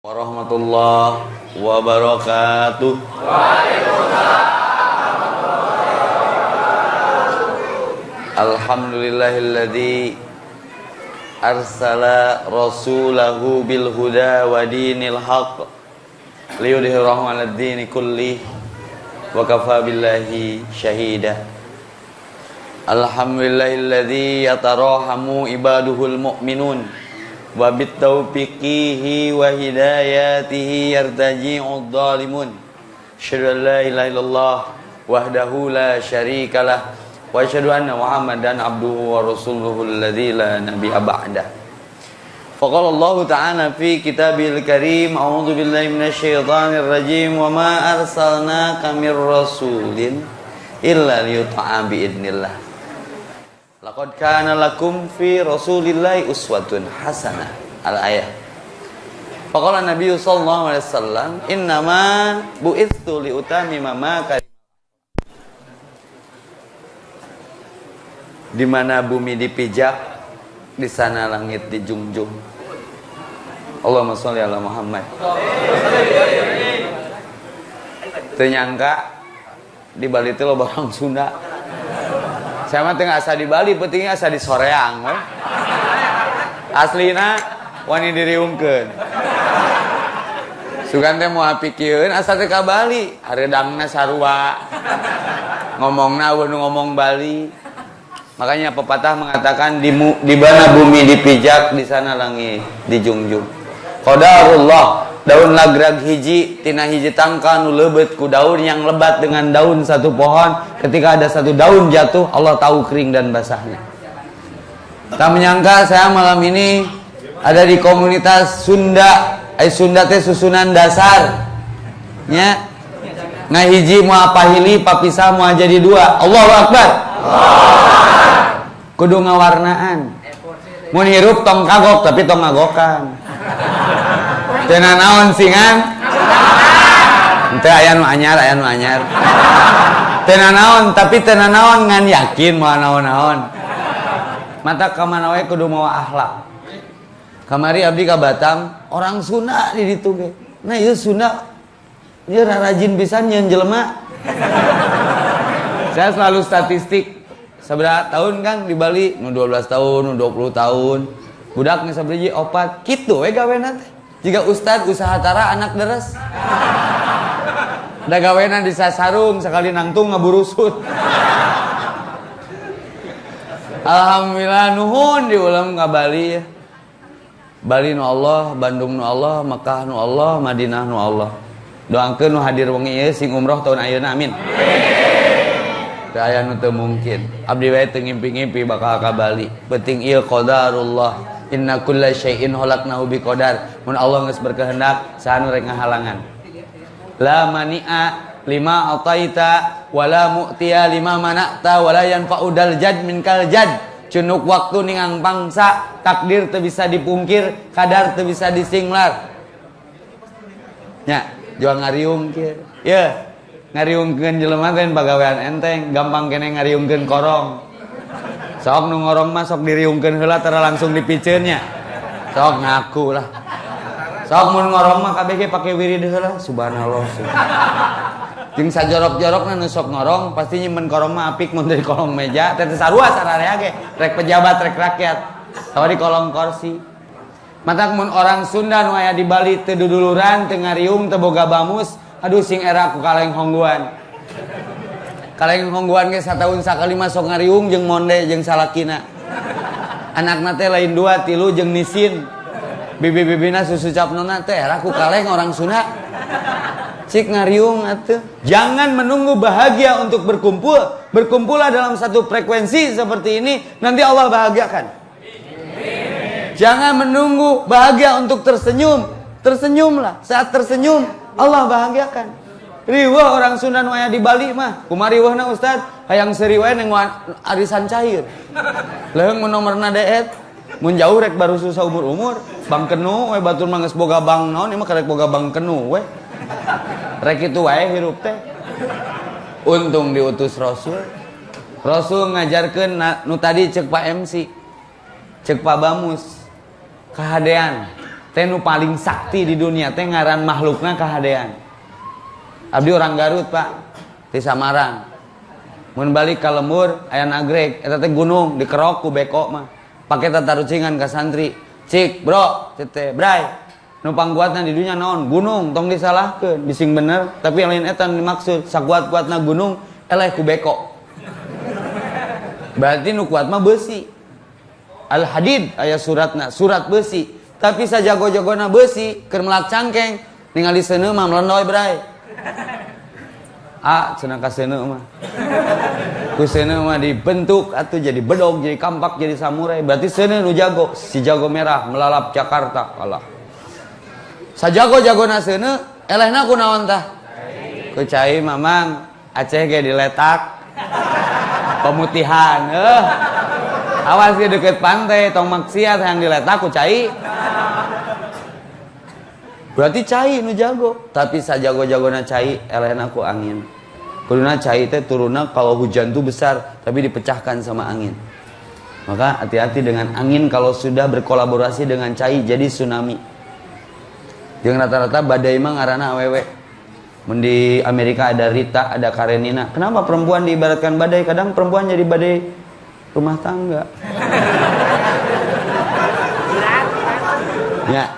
Warahmatullahi wabarakatuh. Alhamdulillahilladzi arsala rasulahu bil huda wa dinil haqq liyudhhirahu 'alad dini kulli wa kafa billahi syahida. Alhamdulillahilladzi yatarahamu ibaduhul mu'minun wa bitaufiqihi wa hidayatihi yartaji'ud dhalimun. Asyhadu an la ilaha illallah wahdahu la syarikalah wa asyhadu anna Muhammadan abduhu wa rasuluhu alladzi la nabiyya ba'dah. Faqala Allah ta'ala fi kitabil karim, a'udzu billahi minasyaitonir rajim, wa ma arsalnaka mir rasulin illa liyuta'a bi idznillah. Laqad kana lakum fi rasulillahi uswatun hasanah. Al-ayah. Faqala Nabi sallallahu alaihi wasallam, innama bu'itsu liutamima ma kana. Di mana bumi dipijak, di sana langit dijunjung. Allahumma sholli ala Muhammad. Ternyangka di Bali itu loba orang Sunda. Saya mah tengah asa di Bali, pentingnya asa di soreang. Aslina wani diriungkeun. Sugan teh moal pikieun asa teh ka Bali, hareudangna sarua. Ngomongna eueuh nu ngomong Bali. Makanya pepatah mengatakan di mana bumi dipijak, di sana langit dijunjung. Qadarullah, daun lagrag hiji tina hiji tangka nu leubeut ku daun yang lebat dengan daun satu pohon. Ketika ada satu daun jatuh, Allah tahu kering dan basahnya. Tak menyangka saya malam ini ada di komunitas Sunda. Sunda teh susunan dasar nya ngahiji moal pahili papisah moal jadi dua. Allahu Akbar. Kudu ngawarnaan. Mun hirup tong kagok tapi tong ngagokan. Teu naon singan? Teu aya nu anyar, aya nu anyar. Teu naon tapi teu naon ngan yakin moal naon-naon. Mata ka mana we kudu mawa akhlak. Kamari abdi ka Batam, orang Sunda di ditu ge. Nah ieu Sunda ieu rajin pisan nyeun jelema. Saya selalu statistik. Sabaraha tahun Kang di Bali? Nu 12 tahun, nu 20 tahun. Budak geus sabaraha opat. Kitu we gawena teh. Jika ustad usaha tara anak deres. Da gawena di sasarung sakali nangtung ngaburusut. Alhamdulillah nuhun diulang ka Bali ya. Bali nu Allah, Bandung nu Allah, Makkah nu Allah, Madinah nu Allah. Doakeun nu hadir wengi ieu sing umroh tahun ayeuna amin. Teu aya nu teu mungkin. Abdi wae teu ngimpi-ngimpi bakal ka Bali. Penting ieu qadarullah. Inna kulla syai'in khalaqnahu biqadar. Mun Allah geus berkehendak, saha nu rek ngahalangan. La mani'a lima ataita wala mu'tiya lima mana'ta wala yanfa'u dal jad minkal jad. Cunuk waktu ningang pangsa, takdir teu bisa dipungkir, kadar teu bisa disinglar. Nya, jual ngariung kieu. Ye, ngariungkeun jelema teh pagawean enteng, gampang keneh ngariungkeun korong. Sok nu ngorong mah sok diriungkeun heula tara langsung dipiceun nya. Sok ngaku lah. Sok mun ngorong mah kabeh ge pake wirid heula, subhanallah. Jeung sajorok-jorokna nu sok ngorong pasti nyimpen korong mah apik mun dari kolong meja, teh sarua sararea ge, rek pejabat rek rakyat. Tawa di kolong kursi. Matak mun orang Sunda nu aya di Bali teu duduluran, teu ngariung, teu boga bamus, aduh sing era ku kaleng hongguan. Kaleng hongguan ge sataun sakali mah sok ngariung jeung monde jeung salakina. Anakna teh lain 2, 3 jeung nisin. Bibi-bibina susu capnona teh era ku kaleng orang Sunda. Cik ngariung atuh. Jangan menunggu bahagia untuk berkumpul. Berkumpullah dalam satu frekuensi seperti ini, nanti Allah bahagiakan. Jangan menunggu bahagia untuk tersenyum. Tersenyumlah. Saat tersenyum, Allah bahagiakan. Riweuh orang Sunda nu aya di Bali mah. Kumaha riweuhna Ustaz? Hayang seuri wae neng arisan cair. Leung mun nomerna deet. Mun jauh rek baru susah umur-umur. Bang kenu we batur mah geus boga bang naon ieu mah karek boga bang kenu we. Rek itu wae hirup teh. Untung diutus Rasul. Rasul ngajarkeun nu tadi cek Pak MC. Cek Pak Bamus. Kahadean. teh nu paling sakti di dunia teh ngaran makhlukna kahadean. Abdi orang Garut Pak, di Samarang. Mun balik ka lembur aya nagreg eta teh gunung dikerok ku beko mah. Pake tatarucingan ka santri. Cik, bro, teh bray. Nu pangkuatna di dunya naon? Gunung, tong disalahkeun. Bising bener, tapi lain eta dimaksud. Sakuat-kuatna gunung eleh ku beko. Berarti nu kuat mah besi. Al-Hadid aya suratna, surat besi. Tapi sajago-jagona besi keur melak cangkeng, ningali seuneu mah melendoy bray. Cenah ka seuneu mah. Ku seuneu mah dibentuk atuh jadi bedog, jadi kampak, jadi samurai. Berarti seuneu nu jago, si jago merah melalap Jakarta kalah. Sajago-jagona seuneu elehna kunaon tah? Ku cai mamang Aceh ge diletak. Pemutihan, awas di deket pantai, tong maksiat yang diletak ku cai. Berarti cai nu jago, tapi sajago-jagona cai elehna ku angin. Kuduna cai teh turunna kalau hujan tuh besar, tapi dipecahkan sama angin. Maka hati-hati dengan angin kalau sudah berkolaborasi dengan cai jadi tsunami. Jeung rata-rata badai mah ngaranna awewe. Di Amerika ada Rita, ada Karenina. Kenapa perempuan diibaratkan badai? Kadang perempuan jadi badai rumah tangga. Ya.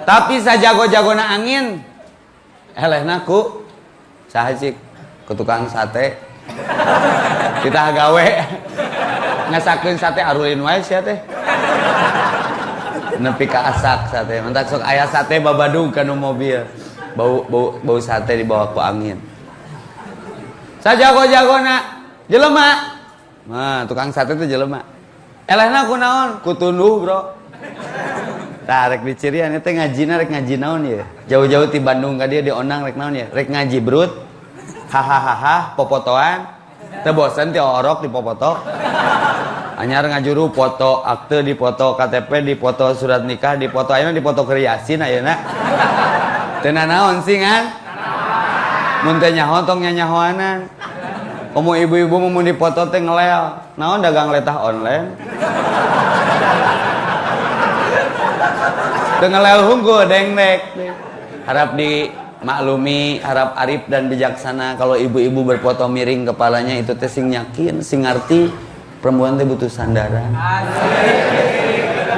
Tapi sajago-jagona angin elehna ku saha cik? Ku tukang sate. Kita gawe ngasakeun sate arulin wae sia teh. Nepi ka asak sate. Mentak sok aya sate babadug kana mobil. Bau sate dibawa ku angin. Sajago-jagona jelema. Nah, tukang sate itu jelema. Elehna kunaon? Ku tunduh, Bro. Tah rek dicirian teh ngajina rek ngaji naon ya? Jauh-jauh ti Bandung ka dieu di Onang rek naon ya? Rek ngaji brut. Hahaha popotoan. Teu bosen ti orok dipopoto. Anyar ngajuru foto akte dipoto, KTP dipoto, surat nikah dipoto, ayeuna dipoto keur Yasin ayeuna. Teu naon sih kan? Mun teh nyaho tong nyanyahoanan. Komo ibu-ibu mun dipoto teh ngelel. Naon dagang letah online? Teu ngelel hungkul dengdek. Harap dimaklumi, harap arif dan bijaksana kalau ibu-ibu berfoto miring kepalanya itu teh sing yakin, sing ngarti perempuan teh butuh sandaran.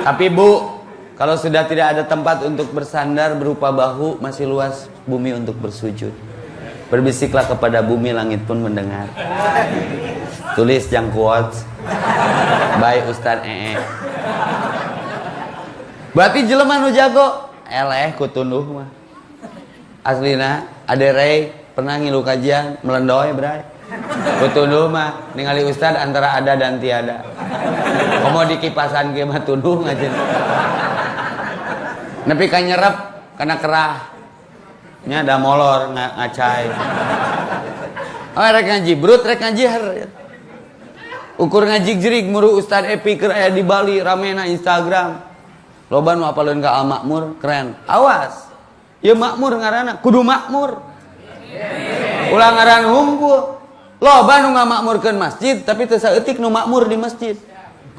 Tapi Bu, kalau sudah tidak ada tempat untuk bersandar berupa bahu, masih luas bumi untuk bersujud. Berbisiklah kepada bumi, langit pun mendengar. Tulis yang quotes by Ustaz Ee. Berarti jelema nu jago eleh ku tunduh mah. Aslina aderei pernah ngilu kajian melendoy bray. Ku tunduh mah ningali Ustaz antara ada dan tiada. Komo di kipasan ge mah tunduh ngajen. Nepi ka nyerep kana kerah nya da molor ngacai. Oh rek ngaji brut rek ngaji ukur ngaji jerig muru Ustaz Epi keur aya di Bali ramena Instagram. Loba nu apaleun ka Al Makmur keren. Awas. Ieu makmur ngaranna kudu makmur. Ulang ngaran hungkul. Loba nu ngamakmurkeun masjid tapi teu saeutik nu makmur di masjid.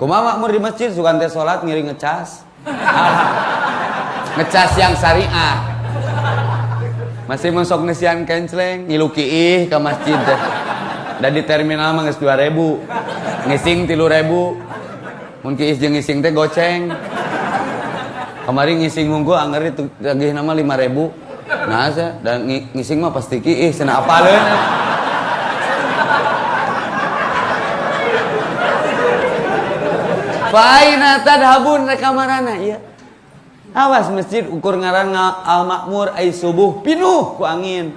Kumaha makmur di masjid sugan teh salat ngiring ngecas. Ngecas yang syariah. Masih mensok ngesian kenceleng ngilu kiih ka masjid teh. Da di terminal mah geus 2000. Ngising 3000. Mun kiih jeung ngising teh goceng. Kamari ngising hungkul angger itu lagi nama 5000. Nah saya dan ngising mah pasti kiih cenah apaleun. Faina tadhabun rekamarana ieu. Awas masjid ukur ngaran Al Makmur ai subuh pinuh ku angin.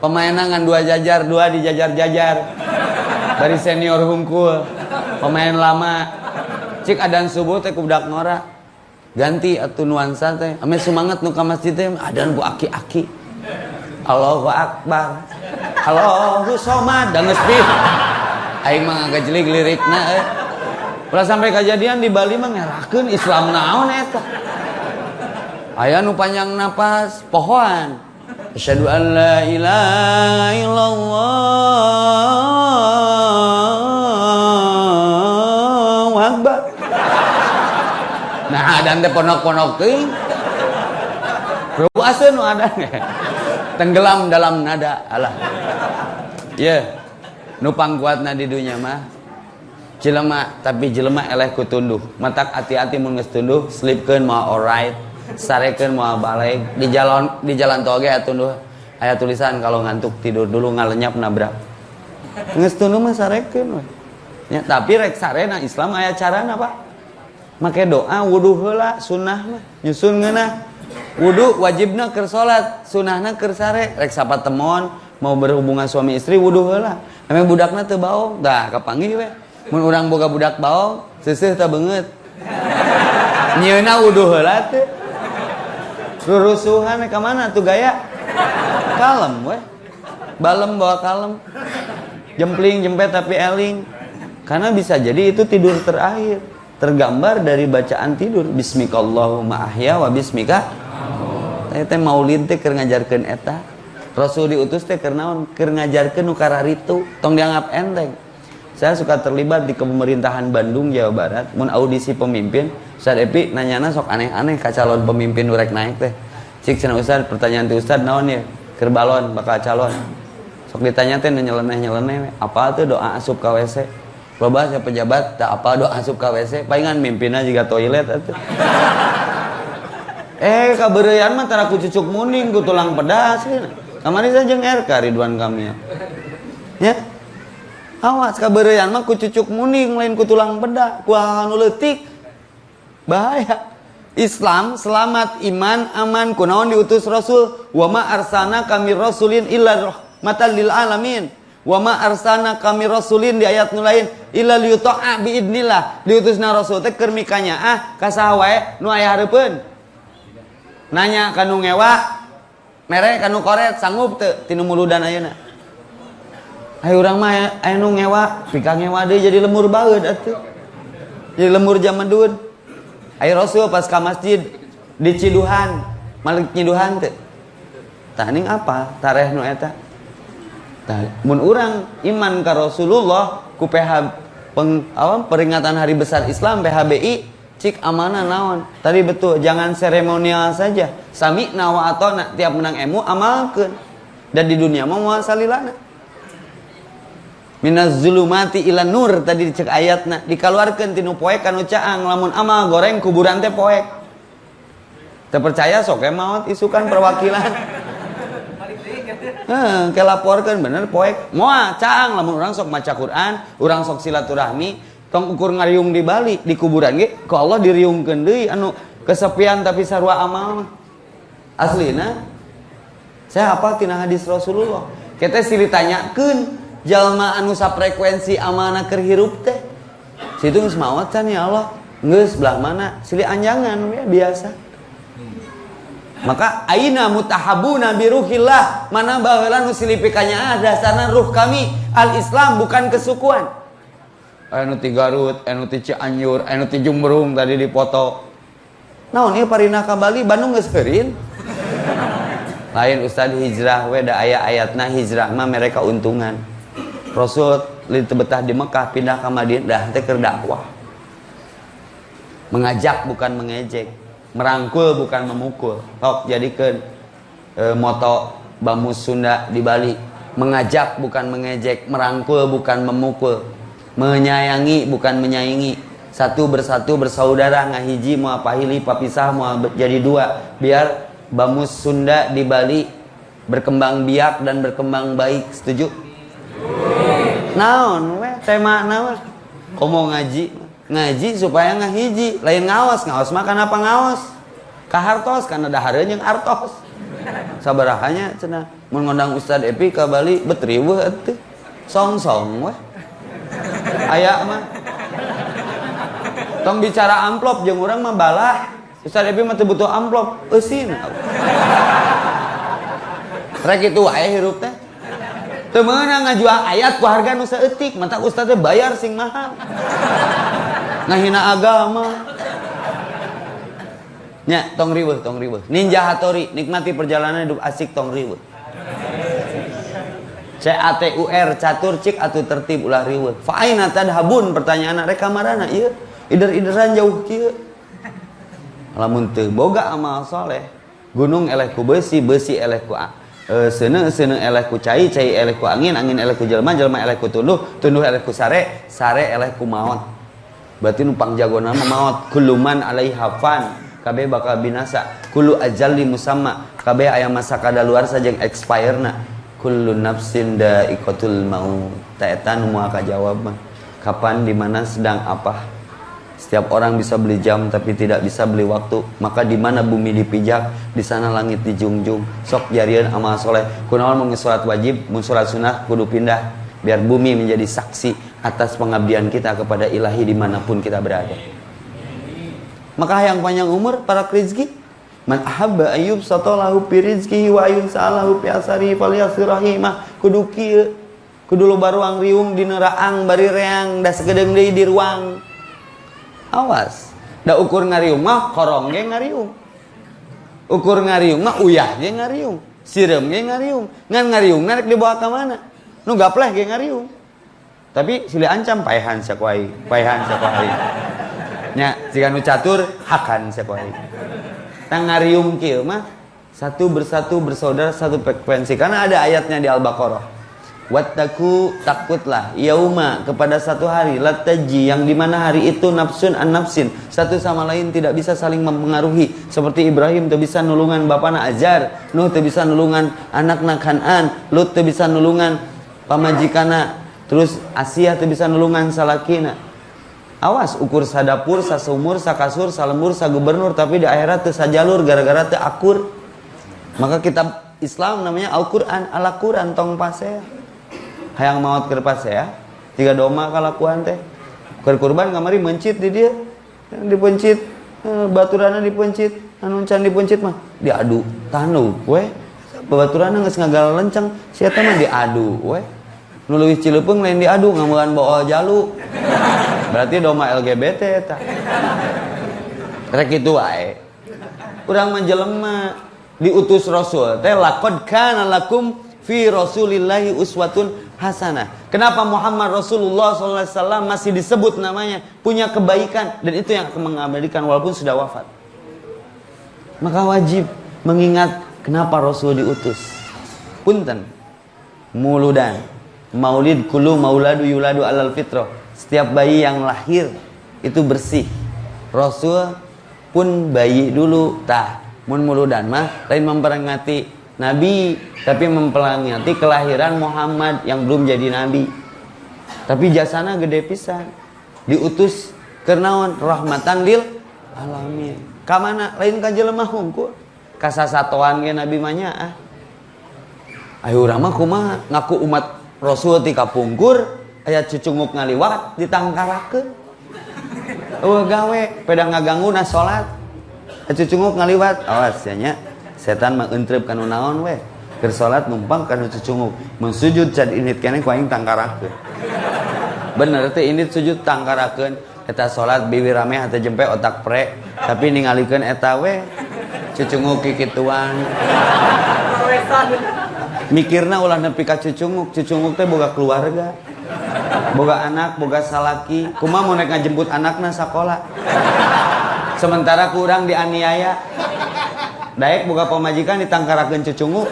Pemainna ngan 2 jajar, 2 dijajar-jajar. Dari senior hungkul. Pemain lama. Cik adan subuh teh ku budak ngora. Ganti atuh nuansa teh. Ame semangat nu ka masjid teh adan ku aki-aki. Allahu Akbar. Allahu Somad dan geus pih. Aing mah ngagajlig lirikna ulah sampai kejadian di Bali mah ngerakeun Islam naon eta. Aya nu panjang napas pohoan. Asyhadu an la ilaha illallah wa akbar. Nah Nah, dan teh ponok-ponok teuing. Ruaseun nu ada. Tenggelam dalam nada. Alah. Ye. Nu pangkuatna di dunya mah jelema, tapi jelema eleh ku tunduh. Matak hati-hati mun geus tunduh, slipkeun moal alright, sarekeun moal balik. Di jalan tol ge tunduh aya tulisan kalau ngantuk tidur dulu ngalenyap nabrak. Geus tunduh mah sarekeun we. Ya, tapi rek sarena Islam aya carana, Pak. Make doa wudu heula, sunnah mah nyusun ngeunah. Wudu wajibna keur salat, sunnahna keur sare. Rek sapatemon mau berhubungan suami istri wudu heula. Emang budakna teu baong, dah kapanggih we. Mun urang boga budak baong, seuseuh teh beungeut. Nyieunna wudu heula teh. Rurusuhan ka mana tuh gaya? Kalem we. Balem bawa kalem. Jempling jempet tapi eling. Karena bisa jadi itu tidur terakhir. Tergambar dari bacaan tidur. Bismikallahumma ahya wa bismika. Teh maulid teh keur ngajarkeun eta. Rasul diutus teh keur naon? Keur ngajarkeun nu kararitu, tong dianggap enteng. Saya suka terlibat di pemerintahan Bandung, Jawa Barat. Mun audisi pemimpin, Ustaz Epi nanyana sok aneh-aneh ka calon pemimpin nu rek naik teh. Cik cenah Ustaz, pertanyaan ti Ustaz naon ya? Keur balon bakal calon. Sok ditanya teh nu nyeleneh-nyeleneh, apa tuh doa asup ka WC? Loba saya pejabat tak apa doa asup ka WC, palingan mimpinna juga toilet atuh. Kabeureuyan mah tara ku cucuk muning ku tulang pedas cenah. Kamari saja RK Ridwan Kamil. Ya. Awas kabeureuyan mah ku cucuk muning lain ku tulang pedas, ku anu leutik. Bahaya. Islam selamat, iman aman, kunaon diutus Rasul, wa ma arsana kami rasulin illa rahmatan lil alamin. Wa ma arsana kami rasulin di ayat nu lain illa liyuta'a bi idnillah. Diutusna Rasul teh keur mikanyaah ka saha wae nu aya hareupeun. Nanya kanu ngewa, mere kanu koret sanggup teu tinu muludan ayeuna. Hayu urang mah aya nu ngewa, pika ngewa deui jadi lemur baeud atuh. Jadi lemur jamadun. Ayo Rasul pas ka masjid di Ciduhan, Malik Ciduhan teh. Tah ning apa? Tareh nu eta. Tah mun urang iman ka Rasulullah ku peringatan Hari Besar Islam PHBI cik amanah naon. Tadi betul, jangan seremonial saja. Sami'na wa ata'na, tiap menang emu amalkeun. Dan di dunia mah moal salilana. Minaz zulumati ilan nur tadi cek ayatna, dikeluarkeun tinu poek kanu caang, lamun amal goreng kuburan teh poek. Teu percaya sok maot isukan perwakilan. Ke laporkeun bener poek. Moal caang lamun urang sok maca Quran, urang sok silaturahmi, tong ukur ngariung di Bali di kuburan ge ku Allah diriungkeun deui anu kesepian tapi sarua amal. Aslina saya hafal tina hadis Rasulullah. Kita silih tanyakeun jalma anu saprekuensi amanah keur hirup teh. Situ geus maot can ya Allah. Geus belah mana? Silih anjangan we biasa. Maka aina mutahabuna bi ruhillah, mana baheula nu silih pikanyaah dasarna ruh kami al-Islam bukan kesukuan. Anu ti Garut, anu ti Cianjur, anu ti Jumbrung tadi dipoto. Naon ieu parinah ka Bali, Bandung geus heureun. Lain Ustaz hijrah we da aya ayatna hijrah mah mere kauntungan. Rasul leuwih betah di Mekah pindah ka Madinah teh keur dakwah. Mengajak bukan mengejek, merangkul bukan memukul. Tok jadikeun moto Bamus Sunda di Bali. Mengajak bukan mengejek, merangkul bukan memukul. Menyayangi bukan menyaingi, satu bersatu bersaudara, ngahiji mau pahili papisah mau jadi dua, biar Bamus Sunda di Bali berkembang biak dan berkembang baik. Setuju? Naon we tema naon? Komo ngaji supaya ngahiji, lain ngaos mah kenapa ngaos? Kahartos karena dahareun jeung artos. Sabarahanya cenah mun ngundang Ustaz Epi ka Bali betriweuh atuh. Song-song we. Aya mah tong bicara amplop jeung urang mah balah. Ustaz Epi mah teu butuh amplop, eusin. Rek kitu wae hirup teh. Teu meunang ngajual ayat ku harga nu saeutik, mata ustaz teh bayar sing mahal. Ngahina agama. Nya, tong riweuh. Ninja Hattori, nikmati perjalanan hidup asik tong riweuh. CATUR catur cik atuh tertib ulah riweuh. Fa aina tadhabun pertanyaan rek kamarana ieu. Ider-ideran jauh kieu. lamun teu boga amal soleh, gunung eleh ku besi, besi eleh ku seuneu eleh ku cai, cai eleh ku angin, angin eleh ku jelema, jelema eleh ku tunduh, tunduh eleh ku sare, sare eleh ku maot. Berarti numpang jagona mah maot. Kullu man alaiha fan, kabeh bakal binasa. Kullu ajalli musamma, kabeh aya masa kadaluarsa jeung expire-na. Kullu nafsin da'iqatul maut. Ta eta nu moal kajawab mah. Kapan, di mana, sedang apa? Setiap orang bisa beli jam tapi tidak bisa beli waktu. Maka di mana bumi dipijak, di sana langit dijunjung. Sok jarian amal soleh. Kunaon mun salat wajib, mun salat sunah kudu pindah biar bumi menjadi saksi atas pengabdian kita kepada ilahi dimanapun kita berada. Maka yang panjang umur para rezeki. Man ahabba ayyub satalahu fi rizqihi wa ayyun sa'alahu fi asari falyasir rahimah. Kudu kieu. Kudu loba ruang riung dina raang bari reang da sagedeung deui di ruang. Awas, da ukur ngariung mah korong ge ngariung. Ukur ngariung mah uyah ge ngariung, sireum ge ngariung. Ngan ngariung rek dibawa ka mana? Nu gapleh ge ngariung. Tapi silih ancam paehan sakuai, paehan sakuai. Nya jika nu catur hakan sakuai. Tang ngariung kieu mah satu bersatu bersaudara satu frekuensi. Karena ada ayatnya di Al-Baqarah. Wattaku, takutlah yauma, kepada satu hari lataji, yang dimana hari itu nafsun an nafsin, satu sama lain tidak bisa saling mempengaruhi. Seperti Ibrahim teu bisa nulungan bapana Azar, Nuh teu bisa nulungan anakna Kan'an, Lut teu bisa nulungan pamajikana, terus Asia teu bisa nulungan salakina. Awas, ukur sadapur, saseumur, sakasur, salembur, sagubernur, tapi di akhirat teu sajalur gara-gara teu akur. Maka kitab Islam namanya Al-Qur'an, Al-Qur'an tong pasea. Hayang maot keur pasea, tiga doma kalakuan teh. Keur kurban kamari mencit di dia. Dipencit, baturana dipencit, anu can dipencit mah diadu. Tanu we. Baturana geus ngagala lenceng, sia teh mah diadu we. Nu leuwih cileupeung lain diadu, ngamuan bawa jalu. Berarti doma LGBT eta. Rek kitu wae. Urang mah jelema diutus Rasul teh laqad kana lakum fi Rasulillahi uswatun hasanah. Kenapa Muhammad Rasulullah SAW masih disebut namanya, punya kebaikan, dan itu yang akan mengabadikan walaupun sudah wafat. Maka wajib mengingat kenapa Rasul diutus. Punten, muludan, maulid kullu mauladu yuladu alal fitrah. Setiap bayi yang lahir itu bersih. Rasul pun bayi dulu, tah mun muludan mah lain memperingati Nabi, tapi memperingati kelahiran Muhammad yang belum jadi Nabi. Tapi jasana gede pisan. Diutus kernaon rahmatan lil alamin. Ka mana? Lain ka jelema hungkul. Ka sasatoan ge Nabi mah nya ah. Ayo urang mah kumaha ngaku umat Rasul ti kapungkur, aya cucunguk ngaliwat ditangkarakeun. Eueuh gawe peda ngaganggu na salat. Cucunguk ngaliwat, awas nya. Setan mah entrep kanu naon we. Keur salat numpang kanu cucunguk. Mun sujud can init keneh ku aing tangkarakeun. Bener teh init sujud tangkarakeun. Eta salat bibi rame hate jempe otak pre, tapi ningalikeun eta we. Cucunguk kikituan. Mikirna ulah nepi ka cucunguk. Cucunguk teh boga keluarga. Boga anak, boga salaki. Kumaha mun rek ngajemput anakna sakola. Sementara kurang dianiaya. Daek boga pamajikan ditangkarakeun cucunguk.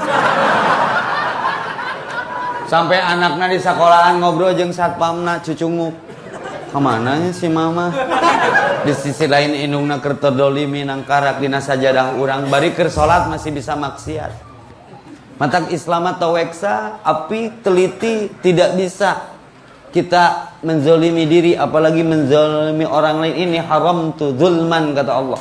Sampai anakna di sekolahan ngobrol jeung satpamna cucunguk. Kamananya si mama? Di sisi lain indungna keur terdolimi nangkarak dina sajadah urang bari keur salat masih bisa maksiat. Matak Islam atau weksa api teliti tidak bisa kita menzolimi diri apalagi menzolimi orang lain. Ini haram tu zulman kata Allah.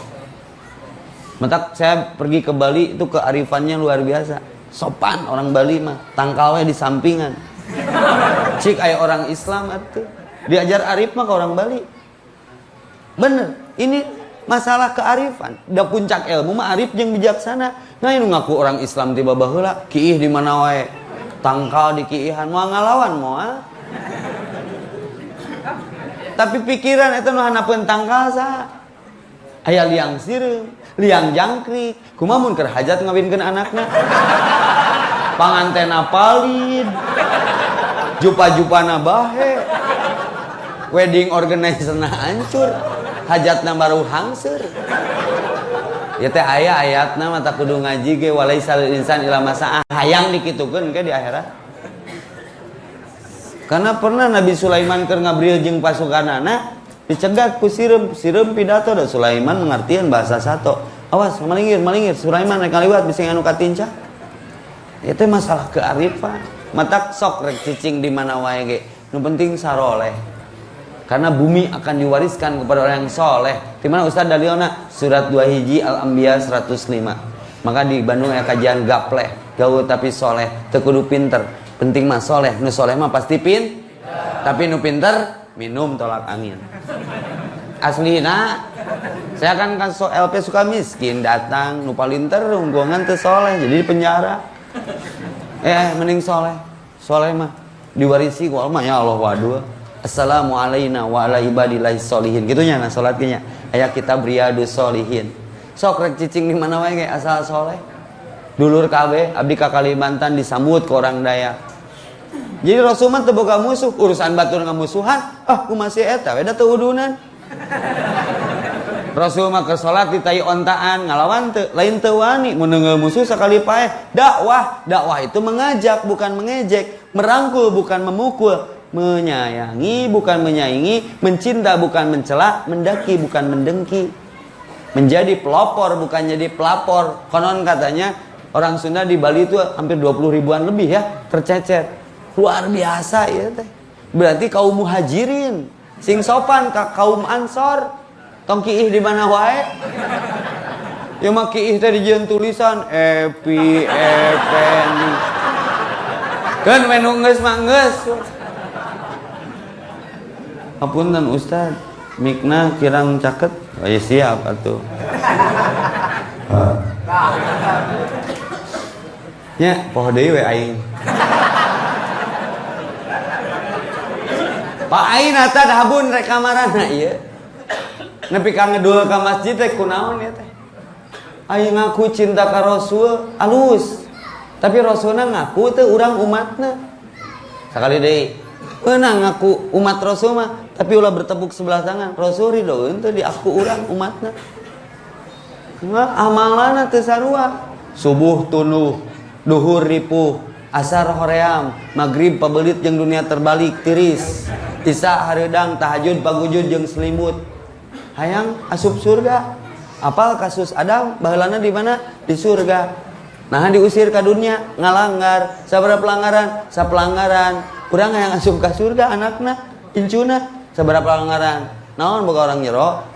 Matak saya pergi ke Bali itu kearifannya luar biasa. Sopan orang Bali mah, tangkalnya di sampingan. Cik aya orang Islam atuh. Diajar arif mah ke orang Bali. Bener, ini masalah kearifan. Da puncak ilmu mah arif jeung bijaksana. Nah ini ngaku orang Islam tiba baheula, kiih di mana wae. Tangkal di kiihan moal ngalawan moal. Tapi pikiran eta nu hanapeun tangkal saha? Aya liang sireum, liang jangkrik, kumaha mun keur hajat ngawinkeun anakna. Pangantena palid, jupa-jupana bahe, wedding organizer-na hancur, hajatna baru hangseur. Ya teh aya ayatna mata kudu ngaji ge walaisal insan ila masaah hayang dikitukeun ke di akhirat. Karena pernah Nabi Sulaiman keur ngabrieul jeung pasukanana dicegat ku sireum pidato da Sulaiman mengartian bahasa sato. Awas malingir Sulaiman rek ngaliwat bisi anu katinca. Itu masalah kearifan. Matak sok rek cicing di mana wae ge. Nu penting saroleh. Karena bumi akan diwariskan kepada orang yang soleh. Di mana Ustaz Daliona surat 2 hiji Al-Anbiya 105. Maka di Bandung aya kajian gapleh, gaul tapi soleh, teu kudu pinter. Penting mah soleh, nu soleh mah pasti tapi nu pinter minum tolak angin. Aslina saya kan LP suka miskin datang nu palinter unggongan teu soleh jadi di penjara. Mending soleh mah diwarisi ku Allah ya Allah waduh. Assalamualaikum wa ala ibadillahi sholihin gitunya nah salat ge nya aya kitab Riyadus Sholihin sok rek cicing di mana wae ge asal soleh dulur kabeh abdi ka Kalimantan disambut ke orang Dayak jadi Rasulullah teu boga musuh urusan batur ngamusuhan kumaha si eta we da teu udunan Rasulullah keur salat di tai ontaan ngalawan teu lain teu wani mun neungeul musuh sakali paeh dakwah itu mengajak bukan mengejek merangkul bukan memukul menyayangi bukan menyaingi, mencinta bukan mencela, mendaki bukan mendengki, menjadi pelopor bukan jadi pelapor. Konon katanya orang Sunda di Bali itu hampir 20 ribuan lebih ya tercecer, luar biasa ya teh. Berarti kaum muhajirin sing sopan ka kaum ansor tong kiih di mana wae. Ya mah kiih teh dijieun tulisan Epi Effendi. Kan we nu geus mah geus. Apunten Ustad, mikna kirang caket. Oh ya siap atuh. Nya poho deui we aing. Pak aing eta habun rek kamarana ieu. Nepi ka ngedul ka masjid teh kunaon ya teh? Aing ngaku cinta ka Rasul, alus. Tapi Rasulna ngaku teh urang umatna. Sakali deui. Peunang ngaku umat Rasul mah tapi ulah bertepuk sebelah tangan Rasul ridhoeun teh di aku urang umatna amalana teu sarua subuh tunuh duhur ripuh asar hoream magrib pabeulit jeung dunia terbalik tiris isya hareudang tahajud pagujud jeung selimut hayang asup surga apal kasus Adam baheulana di mana di surga nah diusir ka dunia ngalanggar sabaraha pelanggaran sapelanggaran urang hayang asup ka surga anakna incuna sabaraha pelanggaran naon boga orang nyero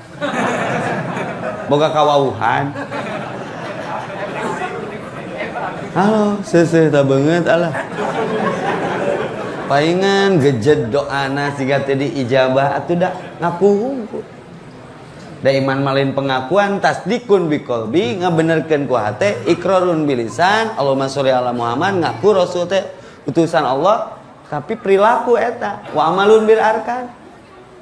boga kawauhan halo seuseuh ta beungeut alah paingan gejed doana siga teh diijabah atuh da ngapuhung da iman malin pengakuan tasdikun biqalbi ngabenerkeun ku hate iqrarun bilisan Allahumma sholli ala Muhammad ngaku rasul teh utusan Allah tapi perilaku eta wa amalun bil arkan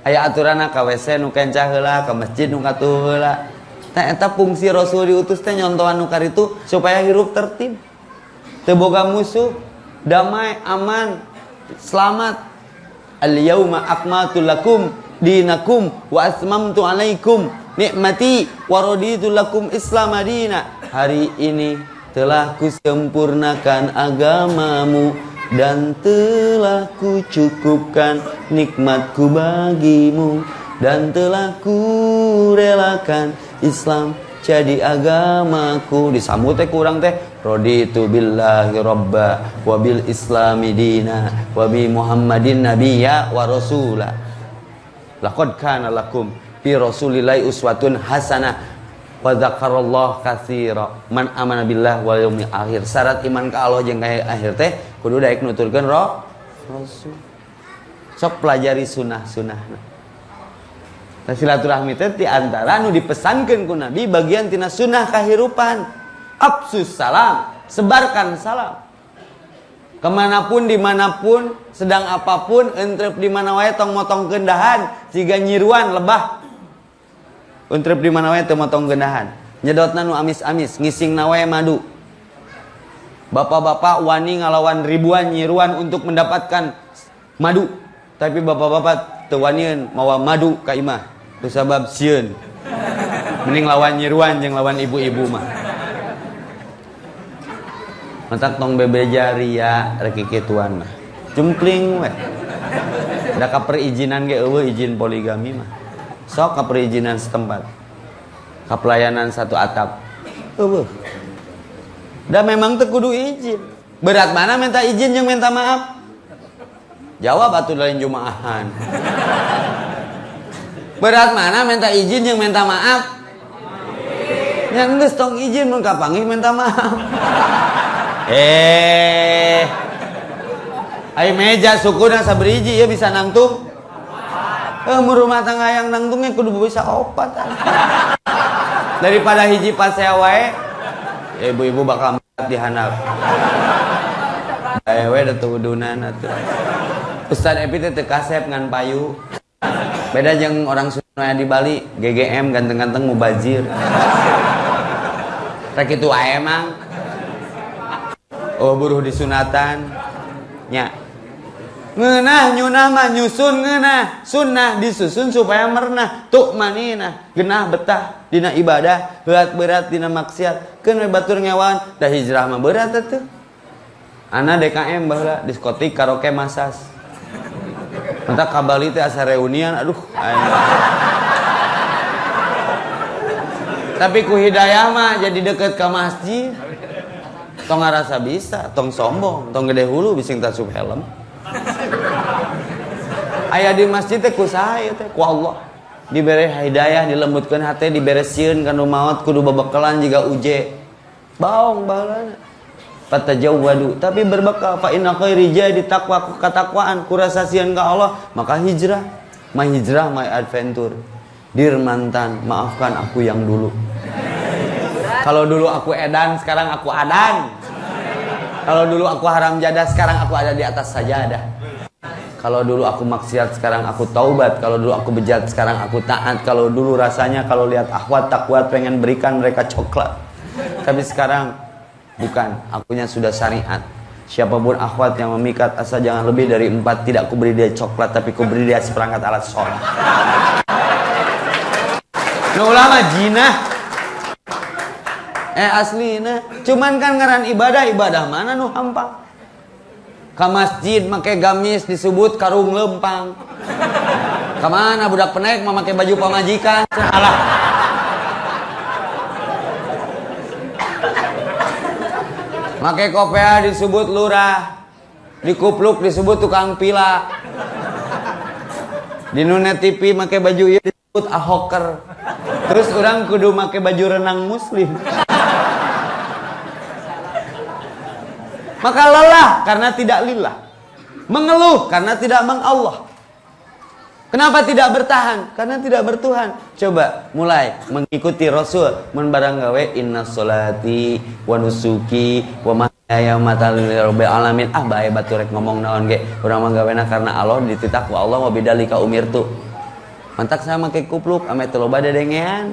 aya aturana ka WC nu kencah heula ka masjid nu katuh heula tah eta fungsi rasul diutus teh nyontohan nu karitu supaya hirup tertib teu boga musuh damai aman selamat al yauma akmaltu lakum dinakum wa asmamtu alaikum nikmati wa raditu lakum islam madina hari ini telah kusempurnakan agamamu dan telah kucukupkan nikmatku bagimu dan telah kurelakan Islam jadi agamaku disambut teh kurang teh raditu billahi robba wa bil islami dina wa bi muhammadin nabiyya wa rasula laqad kana lakum fi rasulillahi uswatun hasanah wa dzakarallahu katsira man amana billah wal yaumil akhir syarat iman ka Allah jeung ka akhir teh kudu daek nuturkeun rasul sok pelajari sunah-sunahna nah silaturahmi teh di antara nu dipesankeun ku nabi bagian tina sunah kahirupan absus salam sebarkan salam kemanapun dimanapun sedang apapun entrep di mana wae tong motong kendahan siga nyiruan lebah entrep di mana wae teu motong kendahan nyedotna nu amis-amis ngisingna wae madu bapak-bapak wani ngalawan ribuan nyiruan untuk mendapatkan madu tapi bapak-bapak teu wanieun mawa madu ka imah kusabab sieun Mending lawan nyiruan jeung lawan ibu-ibu mah. Matak tong bebeja ria rek kituan mah. Jumpling we. Da ka perizinan ge eueuh izin poligami mah. Sok ka perizinan setempat. Ka pelayanan satu atap. Eueuh. Da memang teu kudu izin. Berat mana minta izin jeung minta maaf? Jawab atuh lain jumaahan. Berat mana minta izin jeung minta maaf? Nya geus tong izin mun kapanggih minta maaf. Ai meja sukuna saberiji ya bisa nangtung. Mun rumah tangga yang nangtungnya kudu bisa opat. Daripada hiji pasea wae, ibu-ibu bakal dihandap. Bae we da tudunan atuh. Ustaz Epi teh teu kasep ngan payu. Beda jeung orang Sunda di Bali, GGM ganteng-ganteng mubazir. Rek kitu wae emang. Oh buruh disunatan nya ngeunah nyunah mah nyusun ngeunah sunnah disusun supaya mernah tuk manina genah betah dina ibadah berat dina maksiat keun we batur ngewan da hijrah mah berat atuh ana DKM baheula diskotik karaoke masas mentak ka Bali teh asa reunian aduh tapi ku hidayah mah jadi deket ka masjid tong ngarasa bisa, tong sombong, tong gede hulu bising tasub helm. Aya di masjid teh ku saha teh ku Allah. Dibere hidayah, dilembutkeun hate, diberesieun kanu maot kudu babekalan jiga uje. Baong baheulana. Fatajawwadu, tapi berbekal fa inna khairi jadi taqwa katakwaan kurasa sieun ka Allah, maka hijrah. My hijrah, my adventure. Dir mantan, maafkan aku yang dulu. Kalau dulu aku edan, sekarang aku adan. Kalau dulu aku haram jadah, sekarang aku ada di atas sajadah. Kalau dulu aku maksiat, sekarang aku taubat. Kalau dulu aku bejat, sekarang aku taat. Kalau dulu rasanya kalau lihat akhwat takwat pengen berikan mereka coklat. Tapi sekarang bukan, akunya sudah syariat. Siapapun akhwat yang memikat asal jangan lebih dari 4, tidak ku beri dia coklat, tapi ku beri dia seperangkat alat sholat. Nah ulama jinah. Aslina cuman kan ngaran ibadah mana nu hampang ka masjid make gamis disebut karung lempang kamana budak penaik mah make baju pamajikan alah make kopea disebut lurah dikupluk disebut tukang pila di Net TV make baju ieu disebut ahoker terus orang kudu make baju renang muslim. Maka lelah karena tidak lillah. Mengeluh karena tidak mengallah. Kenapa tidak bertahan? Karena tidak bertuhan. Coba mulai mengikuti Rasul. Mun barang gawe inna sholati wa nusuki wa mahyaya wa mamati lillahil alamin. Bae batur rek ngomong naon ge. Urang mah gawena karena Allah dititak wa Allah wa bidzalika umirtu. Mantak saya make kupluk ame teu loba dedengean.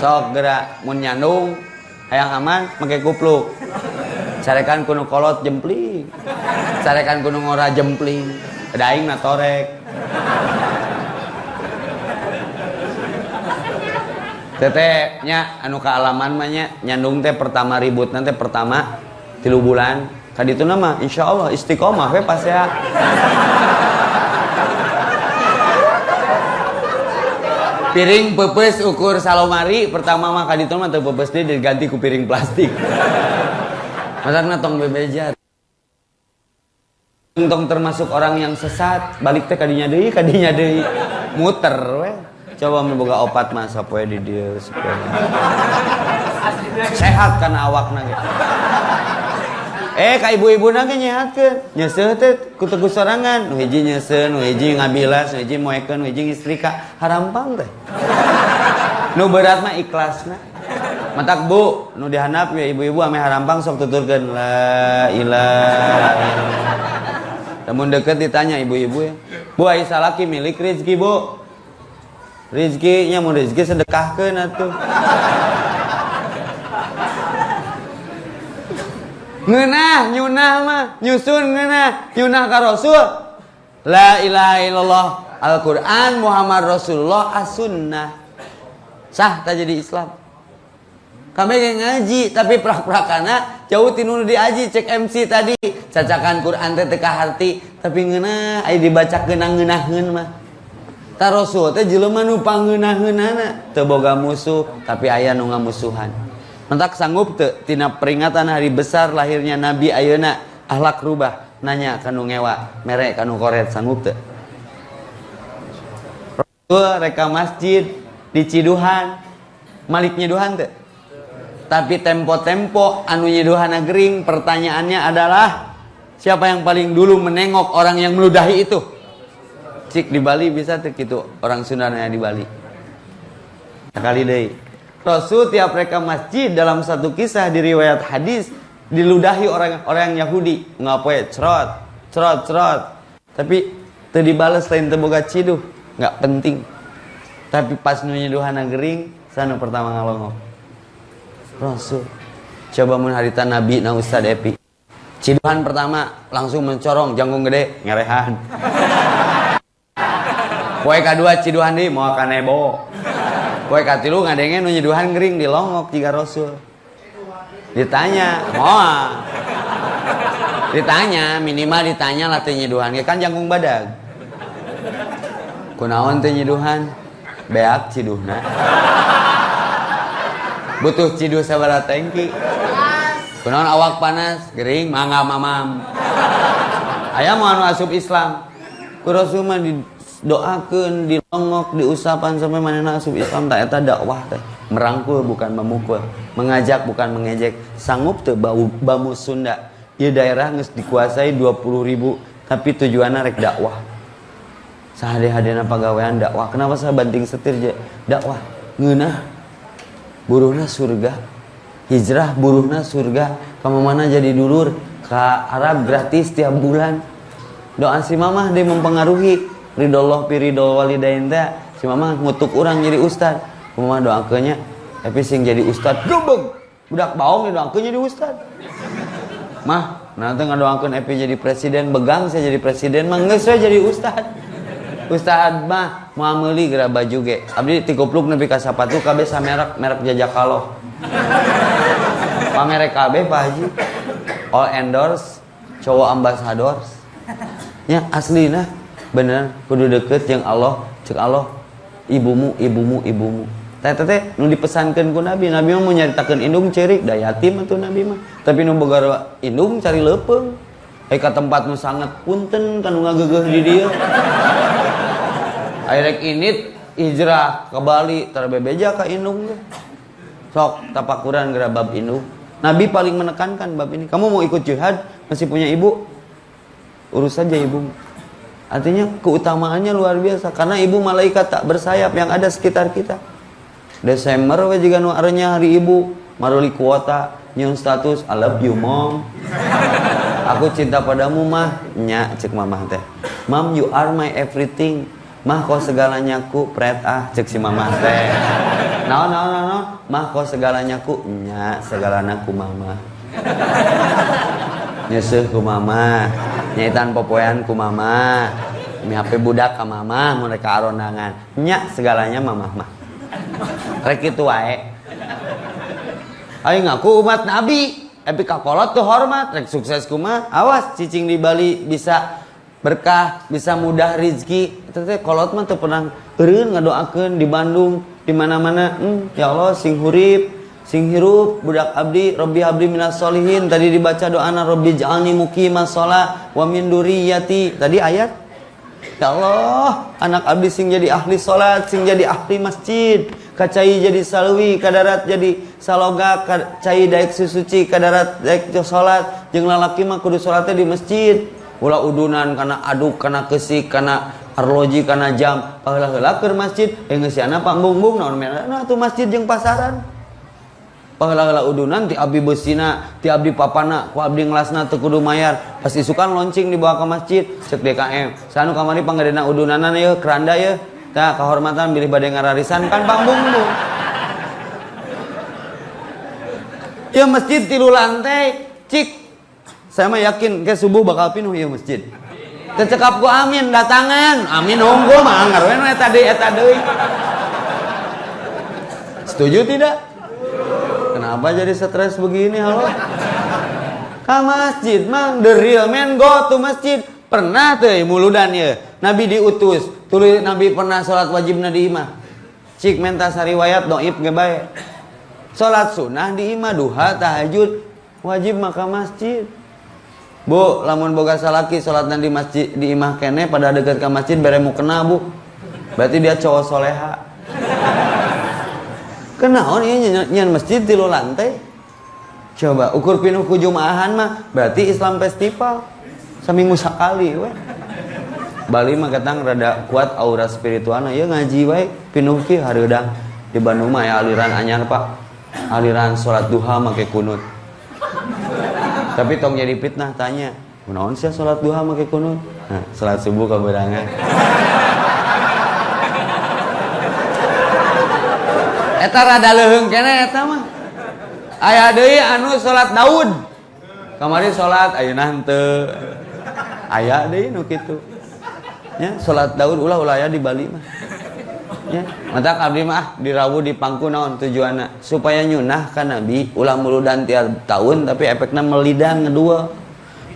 Sok geura mun nyandung hayang aman make kupluk. Carekan kuno kolot jempling, carekan kuno ngora jempling, daing na torek. Tete nya anu kaalaman mah nya nyandung teh pertama ribut nanti pertama 3 bulan. Kadituna mah insyaallah istiqomah we pas ya. Piring pepes ukur salomari pertama mah kadituna mah teu pepes deui diganti ku piring plastik. Masakna tong bebeja. Tong termasuk orang yang sesat, balik teh kadinya deui, muter we. Coba memboga opat mah sapoe di dieu supaya sehat kana awakna ge. Ka ibu-ibuna ge nyehatkeun. Nyeuseuh teh ku teguh sorangan, nu hiji nyeuseun, nu hiji ngabilas, nu hiji moekeun, nu hiji istrika, harampang teh. Nu berat mah ikhlasna. Matak bu, nu dihandap ya ibu-ibu ame harampang sok tuturkeun la ilaha illallah. Namun deket ditanya ibu-ibu ya, bu ai salaki milik rezeki bu. Rezekinya mun rezeki sedekahkeun atuh. Ngeunah nyunah mah nyusun ngeunah nyunah ka Rasul. La ilaha illallah Al-Qur'an Muhammad Rasulullah as-sunnah. Sah tak jadi Islam. Kami ngaji tapi prak-prakana jauh tinu diaji cek MC tadi. Cacakan Quran teh teka harti tapi ngeunah aya dibaca ngeunah-ngeunaheun mah. Ta Rasul teh jelema nu pangeunah-ngeunana teu boga musuh tapi aya nu ngamusuhan. Mentak sanggup teu tina peringatan hari besar lahirnya Nabi ayeuna akhlak rubah nanya kanu ngewa mere kanu koret sanggup teu? Rasul reka masjid di Ciduhan Malik nyeduhan teu? Tapi tempo-tempo anu nyeduhan gering pertanyaannya adalah siapa yang paling dulu menengok orang yang meludahi itu? Cik di Bali bisa tuh gitu orang Sundanya di Bali. Sekali deui. Rasul tiap reka masjid dalam satu kisah di riwayat hadis diludahi orang Yahudi ngapoe cerot. Tapi teu dibales lain teu boga ciduh, enggak penting. Tapi pas nu nyeduhan gering sana pertama ngalongok. Rasul. Coba mun harita Nabi na Ustad Epi. Ciduhan pertama langsung mencorong janggung gede ngerehan. Poe kadua ciduhan deui moal kanebo. Poe katilu ngadenge nu nyeduhan gering dilongok jiga Rasul. Ditanya, moal. Ditanya, minimal ditanya lah teh nyeduhan kan janggung badag. Kunaon teh nyeduhan? Beak ciduhna. Butuh ciduh sabaraha tangki. Kunaon awak panas, gering mangga mamam. Aya mau anu asup Islam. Ku Rasul mah didoakeun, dilongok, diusapan sampai manehna asup Islam tak eta dakwah teh. Merangkul bukan memukul, mengajak bukan mengejek. Sanggup teu bamu Sunda. Ieu daerah geus dikuasai 20.000 tapi tujuanna rek dakwah. Sahade-hadena pagawean dakwah. Kenapa saya banting setir je? Dakwah ngeunah buruhna surga, hijrah buruhna surga, kamu mana jadi dulur ke Arab gratis tiap bulan. Doa si mamah dia mempengaruhi ridollah piridol walidain teh. Si mamah ngutuk orang jadi ustad, mamah doakeunnya tapi sing jadi ustad gebeg budak baong doakeun jadi ustad. Mah nanti ngadoakeun Epi jadi presiden, begang saya jadi presiden mah geus saya jadi ustad. Ustad mah mau meuli geura baju ge. Abdi 30 nepi ka sapatu kabeh merek Jajakalo. Pamerek kabeh Pak Haji. All endorse, cowok ambassadors. Ya aslina bener kudu deket jeung Allah, ceuk Allah ibumu. Teh nu dipesankeun ku Nabi mah mau nyaritakeun indung ceurik da yatim atuh Nabi mah. Tapi nu boga indung cari leupeung. Ka tempat nu sangat punten kanu ngageugeuh di dieu. Airek init hijrah ke Bali terbebeja ka indung ge. Sok tapakuran geura bab indung. Nabi paling menekankan bab ini. Kamu mau ikut jihad masih punya ibu? Urus saja ibu. Artinya keutamaannya luar biasa karena ibu malaikat tak bersayap yang ada sekitar kita. Desember we jiga nu arenya hari ibu, maruli kuota, nyieun status I love you mom. Aku cinta padamu mah, nya cek mamah teh. Mom you are my everything. Mah kau segalanya ku pret cek si mamah teh. No. Mah kau segalanya ku nya segalana ku mama. Nyeuseuk ku mama, nyaitan popoean ku mama. Mi HP budak ka mama mun rek arondangan. Nya segalanya mamah mah. Rek kitu wae. Aing ngaku umat Nabi, epi kakolot tuh hormat, rek sukses kumaha? Awas cicing di Bali bisa berkah, bisa mudah rezeki. Teh kolot mah teu pernah eureun ngadoakeun di Bandung, di mana-mana. Ya Allah sing hurip, sing hirup budak abdi, Robbi habli minas solihin. Tadi dibaca doana Robbi ja'alni muqimas shalah wa min dzurriyyati. Tadi ayat. Ya Allah, anak abdi sing jadi ahli salat, sing jadi ahli masjid. Kacai jadi salwi, kadarat jadi saloga, kacai daek susuci, kadarat daek salat. Jeung lalaki mah kudu salatnya di masjid. Ulah udunan kana aduk kana kesik kana arloji kana jam paheula-heula keur masjid geus siana pambungbung naon merana atuh masjid jeung pasaran paheula-heula udunan ti abdi beusina ti abdi papana ku abdi ngelasna teu kudu mayar pas isukan loncing dibawa ke masjid cek DKM sanu kamari panggadena udunana ye keranda ye tah kahormatan bilih bade ngararisan kan pambungbung ya masjid 3 lantai cik saya mah yakin ke subuh bakal pinuh ya masjid. Tecekap ku amin datangan, amin unggul mah ngaruan eta deui. Setuju tidak? Kenapa jadi stres begini halo? Ka masjid mang the real man go to masjid. Pernah teh muludan ya Nabi diutus tuluy Nabi pernah salat wajibna di imah cik mentas riwayat dhaif ge bae salat sunnah di imah duha tahajud wajib maka masjid bu lamun boga salaki salatna di masjid di imah kene pada dekat ke masjid bere mu kena bu berarti dia cowok soleha kenaon ieu nyen masjid 3 lantai coba ukur pinuh ku jumaahan mah berarti Islam festival seminggu sekali we. Bali mah katang rada kuat aura spiritualna ya ngaji wae pinuh ki hareudang di Bandung mah ya aliran anyar Pak aliran salat duha make kunut tapi tong jadi fitnah tanya kunaon sia salat duha make kunut nah salat subuh kaberangan eta rada leuheung keneh eta mah aya deui anu salat Daud kamari salat ayeuna henteu aya deui nu kitu nya salat Daud ulah aya di Bali mah nya matak abdi mah dirawu di pangku naon tujuanna supaya nyunah ka Nabi ulah muludan tiap tahun tapi efekna melidang ngedua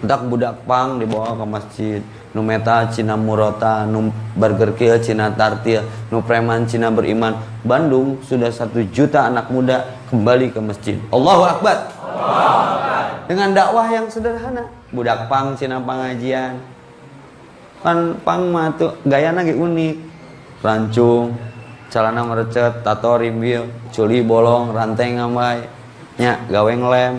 matak budak pang dibawa ke masjid nu meta cina murota nu burger kieu cina tartil nu preman cina beriman Bandung sudah 1 juta anak muda kembali ke masjid Allahu Akbar dengan dakwah yang sederhana budak pang cina pengajian kan pang mah tuh gayana ge unik rancung celana merecet tato rimbil culi bolong rantai ngambai nya gawe ngelem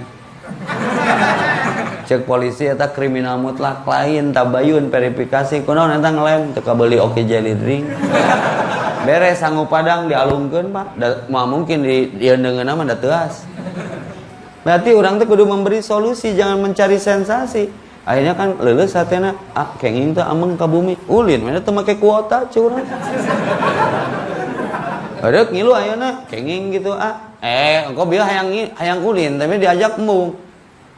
cek polisi eta kriminal mutlak lain tabayun verifikasi kunaon eta ngelem teu kabeli oke jelly drink beres sanggup padang dialungkeun Pak mah mungkin di eundeungeunna mah da teuas berarti orang teh kudu memberi solusi jangan mencari sensasi akhirnya kan leuleus satena kenging teh ameng ka bumi ulin mana teu make kuota curang Adek ngilu ayeuna kenging gitu engko bieu hayang ulin tapi diajak embung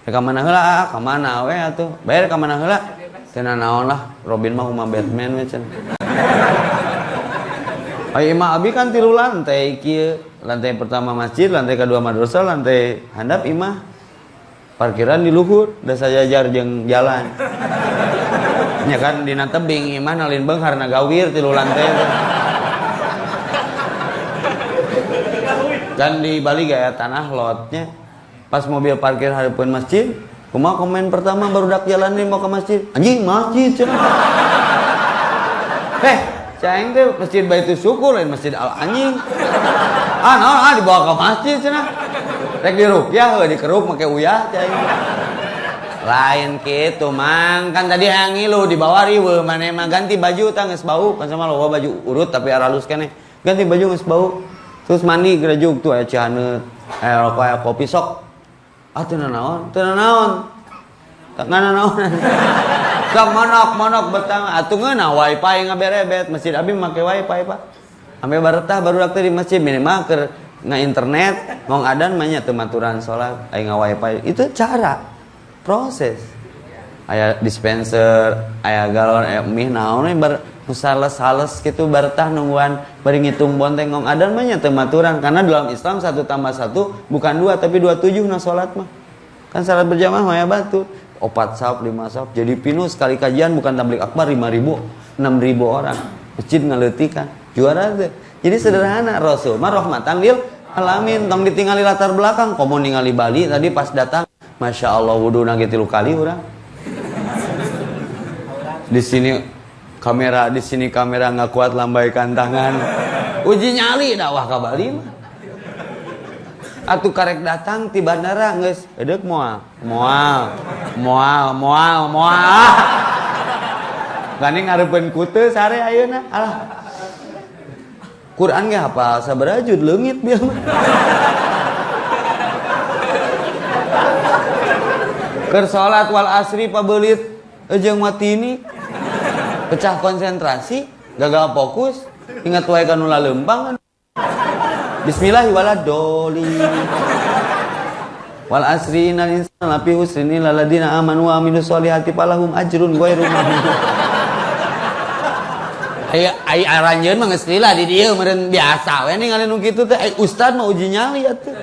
ka mana heula ka mana we atuh bayar ka mana heula teu naon lah Robin mah umah Batman we cenah ai imah abi kan 3 lantai kieu lantai pertama masjid lantai kedua madrasah lantai handap imah parkiran di luhur da sajajar jeung jalan nya kan dina tebing imah nalin beunghar na gawir 3 lantai kan di Bali gaya tanah lotnya pas mobil parkir hareupeun masjid kumaha komen pertama barudak jalan nih mau ke masjid anjing masjid cenah caing teh masjid Baitus Syukur lain masjid Al anjing naon dibawa ke masjid cenah rek diruqyah dikeruk make uyah caing lain kitu mang kan tadi hayang ngilu dibawa riweuh maneh mah ganti baju tah geus bau kan sama loba baju urut tapi aralus keneh ganti baju geus bau terus mandi gerejug tuh aya cihaneut aya rokok aya kopi sok teu naon tak naon sok monok betang atuh ngeunah wifi ngaberebet masjid abi make wifi Pak ame baretah barudak teh di masjid minimal keur internet ngong adan mah nya teu maturan salat aya ngawifi itu cara proses aya dispenser aya galon aya mie naon we bar sales kitu baretah nungguan bari ngitung bonteng ngong adan mah nya teu maturan karena dalam Islam 1 + 1 bukan 2 tapi 27 na salat mah kan salat berjamaah mah aya batu 4 saf 5 saf jadi pinuh sekali kajian bukan tablik akbar 5.000 6.000 orang masjid ngaleutikan juara teh jadi sederhana Rasul mah rahmatan lil alamin tong ditingali latar belakang komo ningali Bali tadi pas datang Masya Allah wuduna ge 3 kali urang di sini kamera nggak kuat lambaikan tangan uji nyali dakwah ka Bali mah atuh karek datang ti bandara geus edek moal gani ngareupeun kuteu sare ayeuna alah Quran ge hafal sabaraha jud leungit bieu mah keur salat wal asri pabeulit jeung matini pecah konsentrasi gagal fokus ingat wae ka nu laleumpang bismillahirrahmanirrahim wal asri innal insana lafi husrin illal ladzina amanu wa amilus solihati falahum ajrun ghairu mamnun Ai aranjeun mah geus lila di dieu meureun biasa we ningali nu kitu teh. Ai ustad mah uji nyali atuh.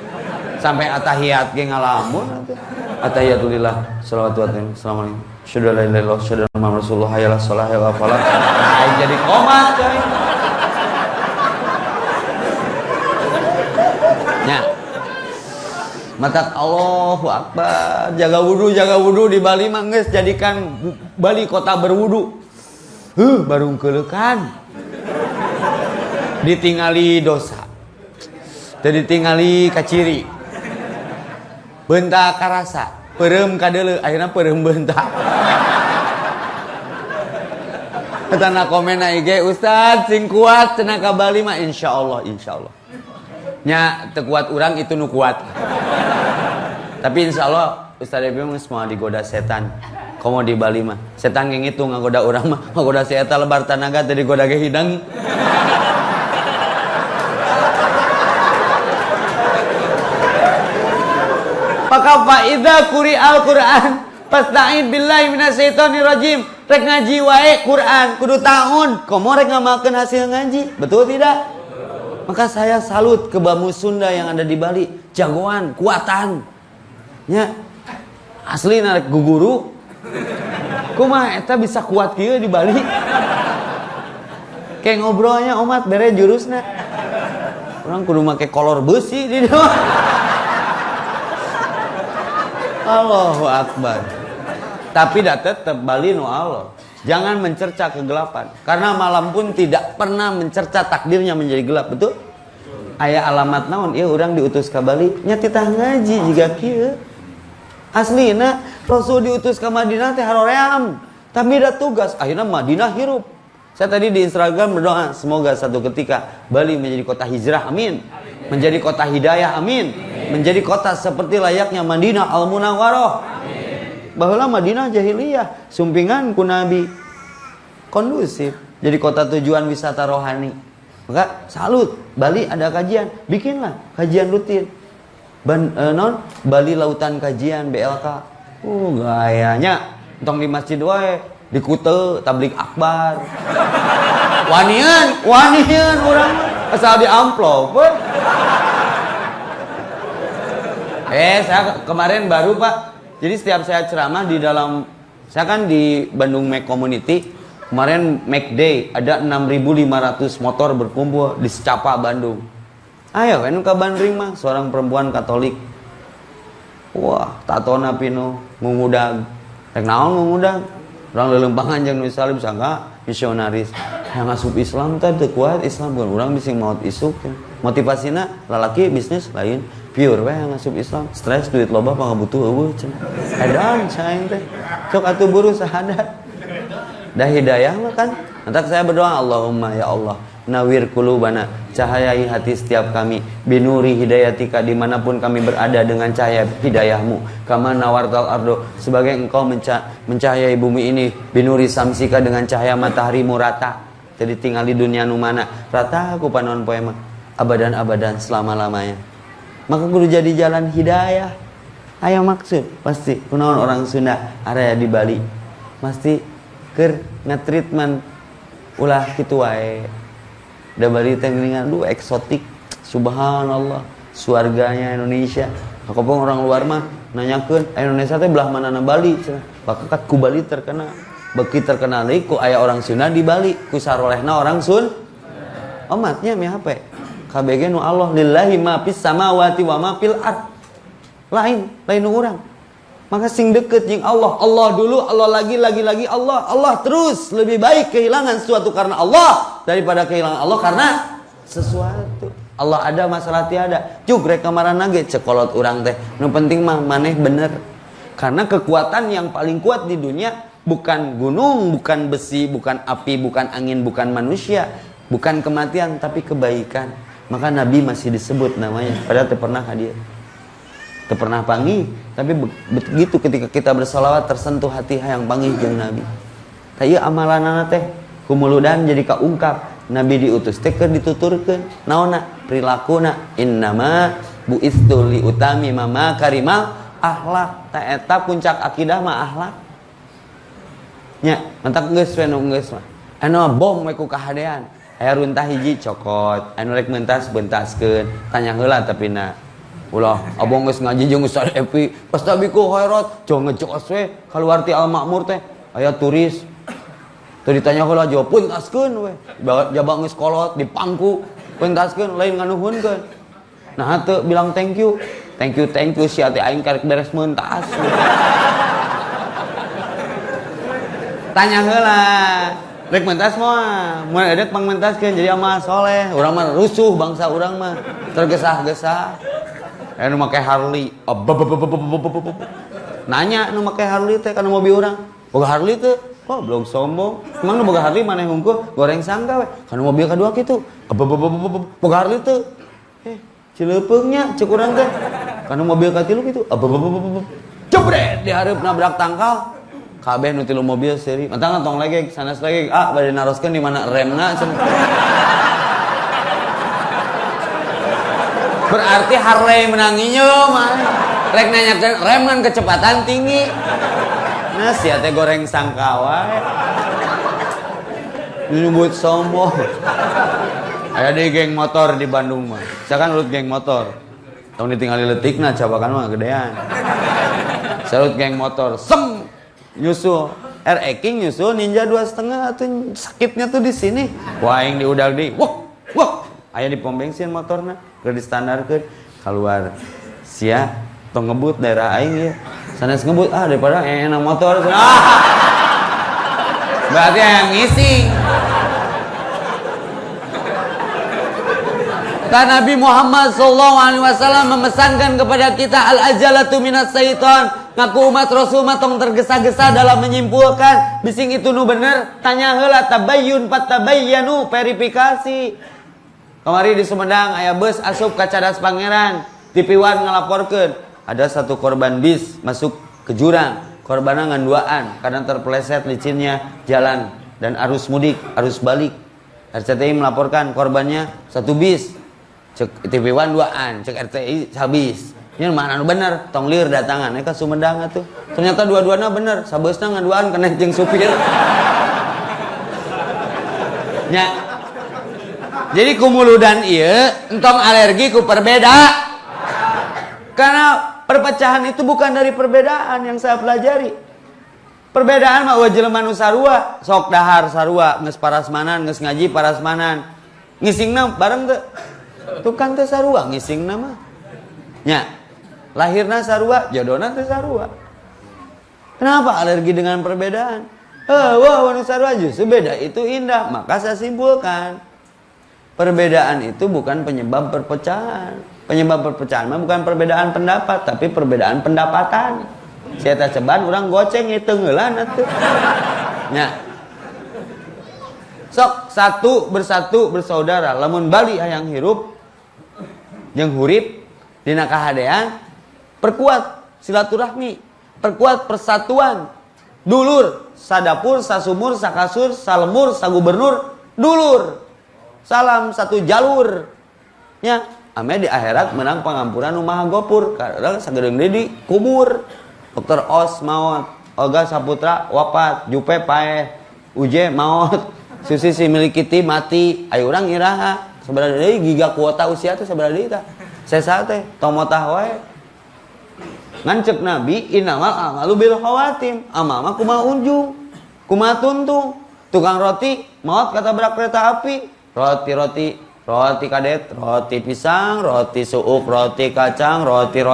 Sampai atahiyat ge ngalamun atuh. Atahiyatulillah shalawatu wa salam. Assalamualaikum. Syada la ilaha illallah syada Muhammad rasulullah hayalah shalah ya falah. Ai jadi komat coy. Nya. Matak Allahu Akbar. Jaga wudu di Bali mah geus jadikan Bali kota berwudu. Baru keleukan ditingali dosa teu ditingali kaciri beuntak karasa peureum kadeuleu akhirna peureum beuntak etana komen IG Ustad sing kuat cenah ka Bali mah insyaallah nya teu kuat urang itu nu kuat tapi insyaallah Ustad Ebi mah semua digoda setan. Komo di Bali mah setan geng itu ngagoda urang mah ngagoda si eta lebar tanaga teh digoda ge hidang. Maka fa idza quri'al Qur'an fasta'id billahi minasyaitonir rajim. Rek ngaji wae Quran kudu tahun komo rek ngamalkeun hasil ngaji. Betul tidak? Maka saya salut ke Bamu Sunda yang ada di Bali, jagoan, kuatan. Nya asli narek guguru. Kumaha eta bisa kuat kieu di Bali? Kayak ngobrolnya omat bere jurusna. Urang kudu make kolor besi di dieu. Allahu Akbar. Tapi dah tetep Bali nu Allah. Jangan mencerca kegelapan. Karena malam pun tidak pernah mencerca takdirnya menjadi gelap, betul? Aya alamat naon ieu urang diutus ka Bali nya titah ngaji jiga kieu. Aslina Rasul diutus ke Madinah teh haroream, tapi ada tugas. Akhirnya Madinah hirup. Saya tadi di Instagram berdoa semoga satu ketika Bali menjadi kota hijrah, amin. Menjadi kota hidayah, amin. Menjadi kota seperti layaknya Madinah Al-Munawwarah. Baheula Madinah jahiliyah, sumpingan ku Nabi. Kondusif, jadi kota tujuan wisata rohani. Maka salut, Bali ada kajian, bikinlah kajian rutin. Bali Lautan Kajian BLK. Gayanya entong di masjid wae di Kute tablik akbar. Wanian urang asal di amplop. Saya kemarin baru Pak. Jadi setiap saya ceramah di dalam, saya kan di Bandung Mac Community. Kemarin Mac Day ada 6.500 motor berkumpul di Secapa Bandung. Ayo kan ke Bandung mah seorang perempuan Katolik. Wah, tatona pinu ngumudag. Rek naon ngumudag? Urang leuleumpangan jeung nu salib sangka misionaris. Yang asup Islam teh teu kuat Islam bukan urang bising maot isuk. Motivasina lalaki bisnis lain, pure we yang asup Islam. Stres duit loba pangabutuh eueuh cenah. Edan saeng teh. Sok atuh buru sahadat. Dah hidayah mah kan. Entak saya berdoa Allahumma ya Allah nawir kulubana, cahayai hati setiap kami binuri hidayatika dimanapun kami berada dengan cahaya hidayahmu kama nawartal ardo sebagai engkau mencahayai bumi ini binuri samsika dengan cahaya mataharimu rata jadi tinggal di dunia nu mana rata aku panon poe mah abadan selama-lamanya maka kudu jadi jalan hidayah aya maksud pasti kunaon orang Sunda area di Bali pasti keur ngatreatment ulah kitu wae da Bali teh geuningan eksotik subhanallah surganya Indonesia kapong orang luar mah nanyakeun Indonesia teh belah manana Bali cenah bakat ku Bali terkenal beuki terkenal deui ku aya orang Sunda di Bali ku sarolehna orang Sun omatnya meh hape kabeh nu Allah lillahi ma fis samawati wa ma fil ard lain nu urang maka sing deket jeung Allah dulu Allah lagi Allah terus lebih baik kehilangan sesuatu karena Allah daripada kehilangan Allah karena sesuatu Allah ada masalah tiada cuk rek kamarana ge cekolot urang teh nu penting mah maneh bener karena kekuatan yang paling kuat di dunia bukan gunung bukan besi bukan api bukan angin bukan manusia bukan kematian tapi kebaikan maka Nabi masih disebut namanya padahal teu pernah hadir teu pernah panggih tapi begitu ketika kita bersolawat tersentuh hati yang panggih jeung Nabi tah ieu amalanana teh kumuludan jadi kaungkap Nabi diutus teh keur dituturkeun naonna prilakuna innama buistu li utami mama karimal akhlak ta eta puncak akidah mah akhlak nya mantak geus we nu geus mah anu bom we ku kahadean aya runtah hiji cokot anu rek mentas bentaskeun tanya heula tapina ulah abang geus ngaji jeung Ustaz Epi pas tabiku khairat jong ngejos we kaluar ti Al Makmur teh aya turis teu ditanya heula jawab puntaskeun we jaba geus kolot di pangku puntaskeun lain nganuhunkeun nah teu bilang thank you sia teh aing karek beres mentas tanya heula rek mentas mah mun edek pangmentaskeun jadi amal soleh urang mah rusuh bangsa urang mah tergesa-gesa anu make Harley nanya nu make Harley teh kana mobil urang boga Harley teh oh belum sombong emang nu boga Harley maneh hungkul goreng sangka we kana mobil kadua kitu boga Harley teh cileupeungnya cek urang teh kana mobil katilu kitu jebret di hareup nabrak tangkal kabeh nu tilu mobil seri mantang tong lagi sanes lagi bade naroskeun di mana remna berarti Harley menanginya mah rek nanyakeun rem kan kecepatan tinggi nah sia teh goreng sangka wae nyebut sombong aya deui geng motor di Bandung mah misalkan urut geng motor tong ditinggali leutikna cabakan mah gedean salut geng motor sem nyusul RX King nyusul Ninja 2,5 atuh sakitnya tuh di sini waing diudag di wok aya di pom bensin motorna keur distandarkeun keluar sia tong ngebut daerah aing ya sanes ngebut daripada enak motor berarti yang ngising kan Nabi Muhammad SAW memesankan kepada kita al-ajalatu minas syaitan ngaku umat Rasul matong tergesa-gesa dalam menyimpulkan bising itu nu bener tanya heula tabayyun fatabayyanu verifikasi kemari di Sumedang aya bus asup ka Cadas Pangeran tipiwan ngalaporkeun ada satu korban bis masuk ke jurang korbanna nganduaan karena terpeleset licinnya jalan dan arus mudik arus balik RCTI melaporkan korbannya satu bis cek tipiwan duaan cek RCTI habis ini mana anu bener tong lir datangan ka Sumedang atuh ternyata dua-duana bener sabeusna ngaduaan keneh jeung supir nya jadi kumuludan ieu entong alergi ku perbeda karena perpecahan itu bukan dari perbedaan yang saya pelajari perbedaan mah jelema nu sarua sok dahar sarua geus parasmanan geus ngaji parasmanan ngisingna bareng teu tukang teh sarua ngisingna mah nya lahirna sarua jodona teh sarua kenapa alergi dengan perbedaan wah nu sarua justru beda itu indah maka saya simpulkan perbedaan itu bukan penyebab perpecahan penyebab perpecahan mah bukan perbedaan pendapat tapi perbedaan pendapatan saya teh ceban urang goceng hitung heulan atuh nya sok satu bersatu bersaudara lamun bali hayang hirup jeung hurip dina kahadean perkuat silaturahmi perkuat persatuan dulur sadapur sasumur sakasur salemur sagubernur dulur salam satu jalur nya ame di akhirat menang pangampuran nu maha gopur karena sagedeung deui di kubur Dr. Os maot Olga Saputra wafat Jupe paeh Uje maot Susi si Milikiti mati ayo urang iraha sabaraha deui giga kuota usia teh sabaraha deui tah sesa teh tomotah wae ngan ceuk Nabi innamal amalu bil khawatim amal mah kumaha unjung kumaha tuntung tukang roti maot katabrak kereta api roti kadet roti pisang roti suuk roti kacang roti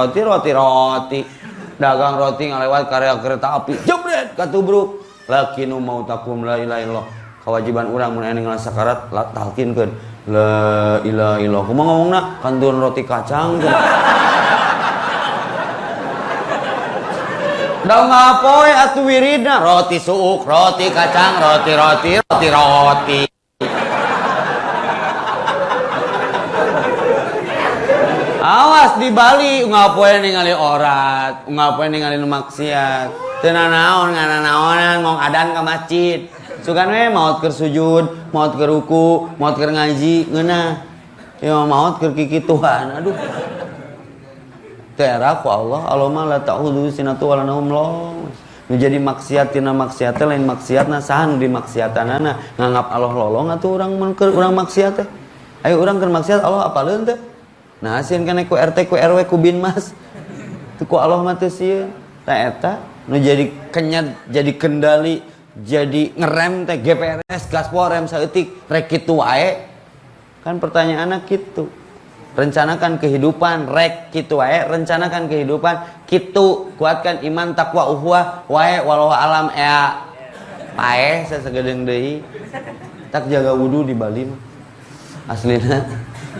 dagang roti ngalewat karya kereta api jebret katubruk lakinu mautakum la ilaha illallah kewajiban urang mun aya ninggal sakarat talkinkeun la ilaha illallah kumaha ngomongna kantun roti kacang da ngapoe atuh wiridna roti suuk roti kacang roti awas di Bali ngapoe ningali orat ngapoe ningali nu maksiat teu nanaon ngananaonan ngong adan ka masjid sugan we maot keur sujud maot keur ruku maot keur ngaji ngeunah ya maot keur kikituan aduh teu era ku Allah Allahumma la ta'udhu sinatu wala naum long Nu jadi maksiat tina maksiat teh lain maksiatna sahan di maksiatanana nganggap Allah lolong atuh urang urang maksiat teh. Ayo urang keur maksiat Allah apaleun teh. Nah asieun kana ku RT ku RW ku Binmas. Teu ku Allah mah teu sieun. Tah eta nu jadi kenyat jadi kendali jadi ngerem teh GPRS gaspol rem saeutik rek kitu wae. Kan pertanyaanna kitu. Rencanakan kehidupan rek kitu wae, rencanakan kehidupan kitu, kuatkan iman takwa uhwah wae walau alam ea pae sasagedeung deui. Tak jaga wudu di Bali mah. Aslina.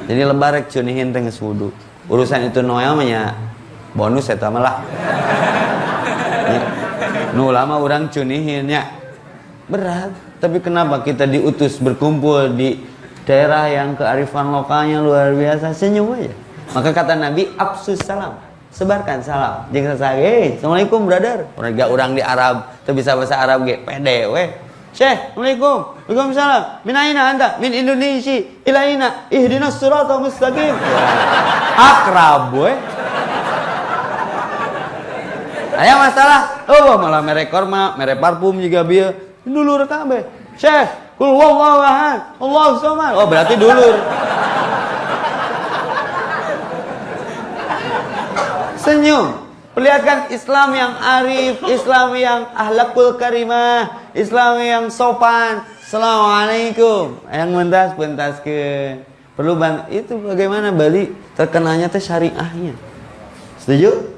Jadi lebar rek cunihin teh geus wudu. Urusan itu Noel mah nya bonus eta mah lah. Nu lama urang cunihin nya. Berat, tapi kenapa kita diutus berkumpul di daerah yang kearifan lokalnya luar biasa, senyum aja. Maka kata Nabi, afsus salam, sebarkan salam. Jangan sasage, assalamualaikum brother. Orang di Arab, tuh bisa bahasa Arab ge, pede we. Syekh, assalamualaikum, waalaikumsalam. Min aina anta? Min Indonesia. Ila aina? Ihdinas siratal mustaqim. Akrab we. Aya masalah? Oh, malah mere korma, mere parfum juga bieu. Dulur kabeh. Syekh, kul wallahu ahad, Allahu samad. Oh, berarti dulur. Senyum. Perlihatkan Islam yang arif, Islam yang ahlakul karimah, Islam yang sopan. Assalamualaikum. Yang pentaskeun. Perlu itu bagaimana Bali terkenalnya teh syariahnya. Setuju?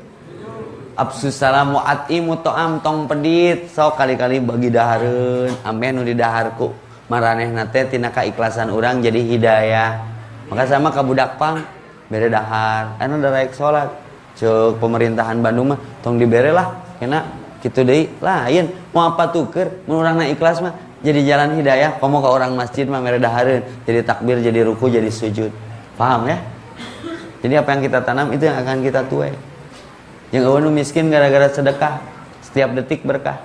Absus salam wa atimu to'am tong pedit sok kali-kali bagi dahareun ame nu di daharku maranehna teh tina kaikhlasan urang jadi hidayah. Maka sama ka budak pang bere dahar anu da raek salat ceuk pemerintahan Bandung mah tong dibere lah kena kitu deui lain mau apa tuker mun urangna ikhlas mah jadi jalan hidayah komo ka orang masjid mah mere dahareun jadi takbir jadi ruku jadi sujud. Paham ya? Jadi apa yang kita tanam itu yang akan kita tuai. Yang eueun miskin gara-gara sedekah setiap detik berkah.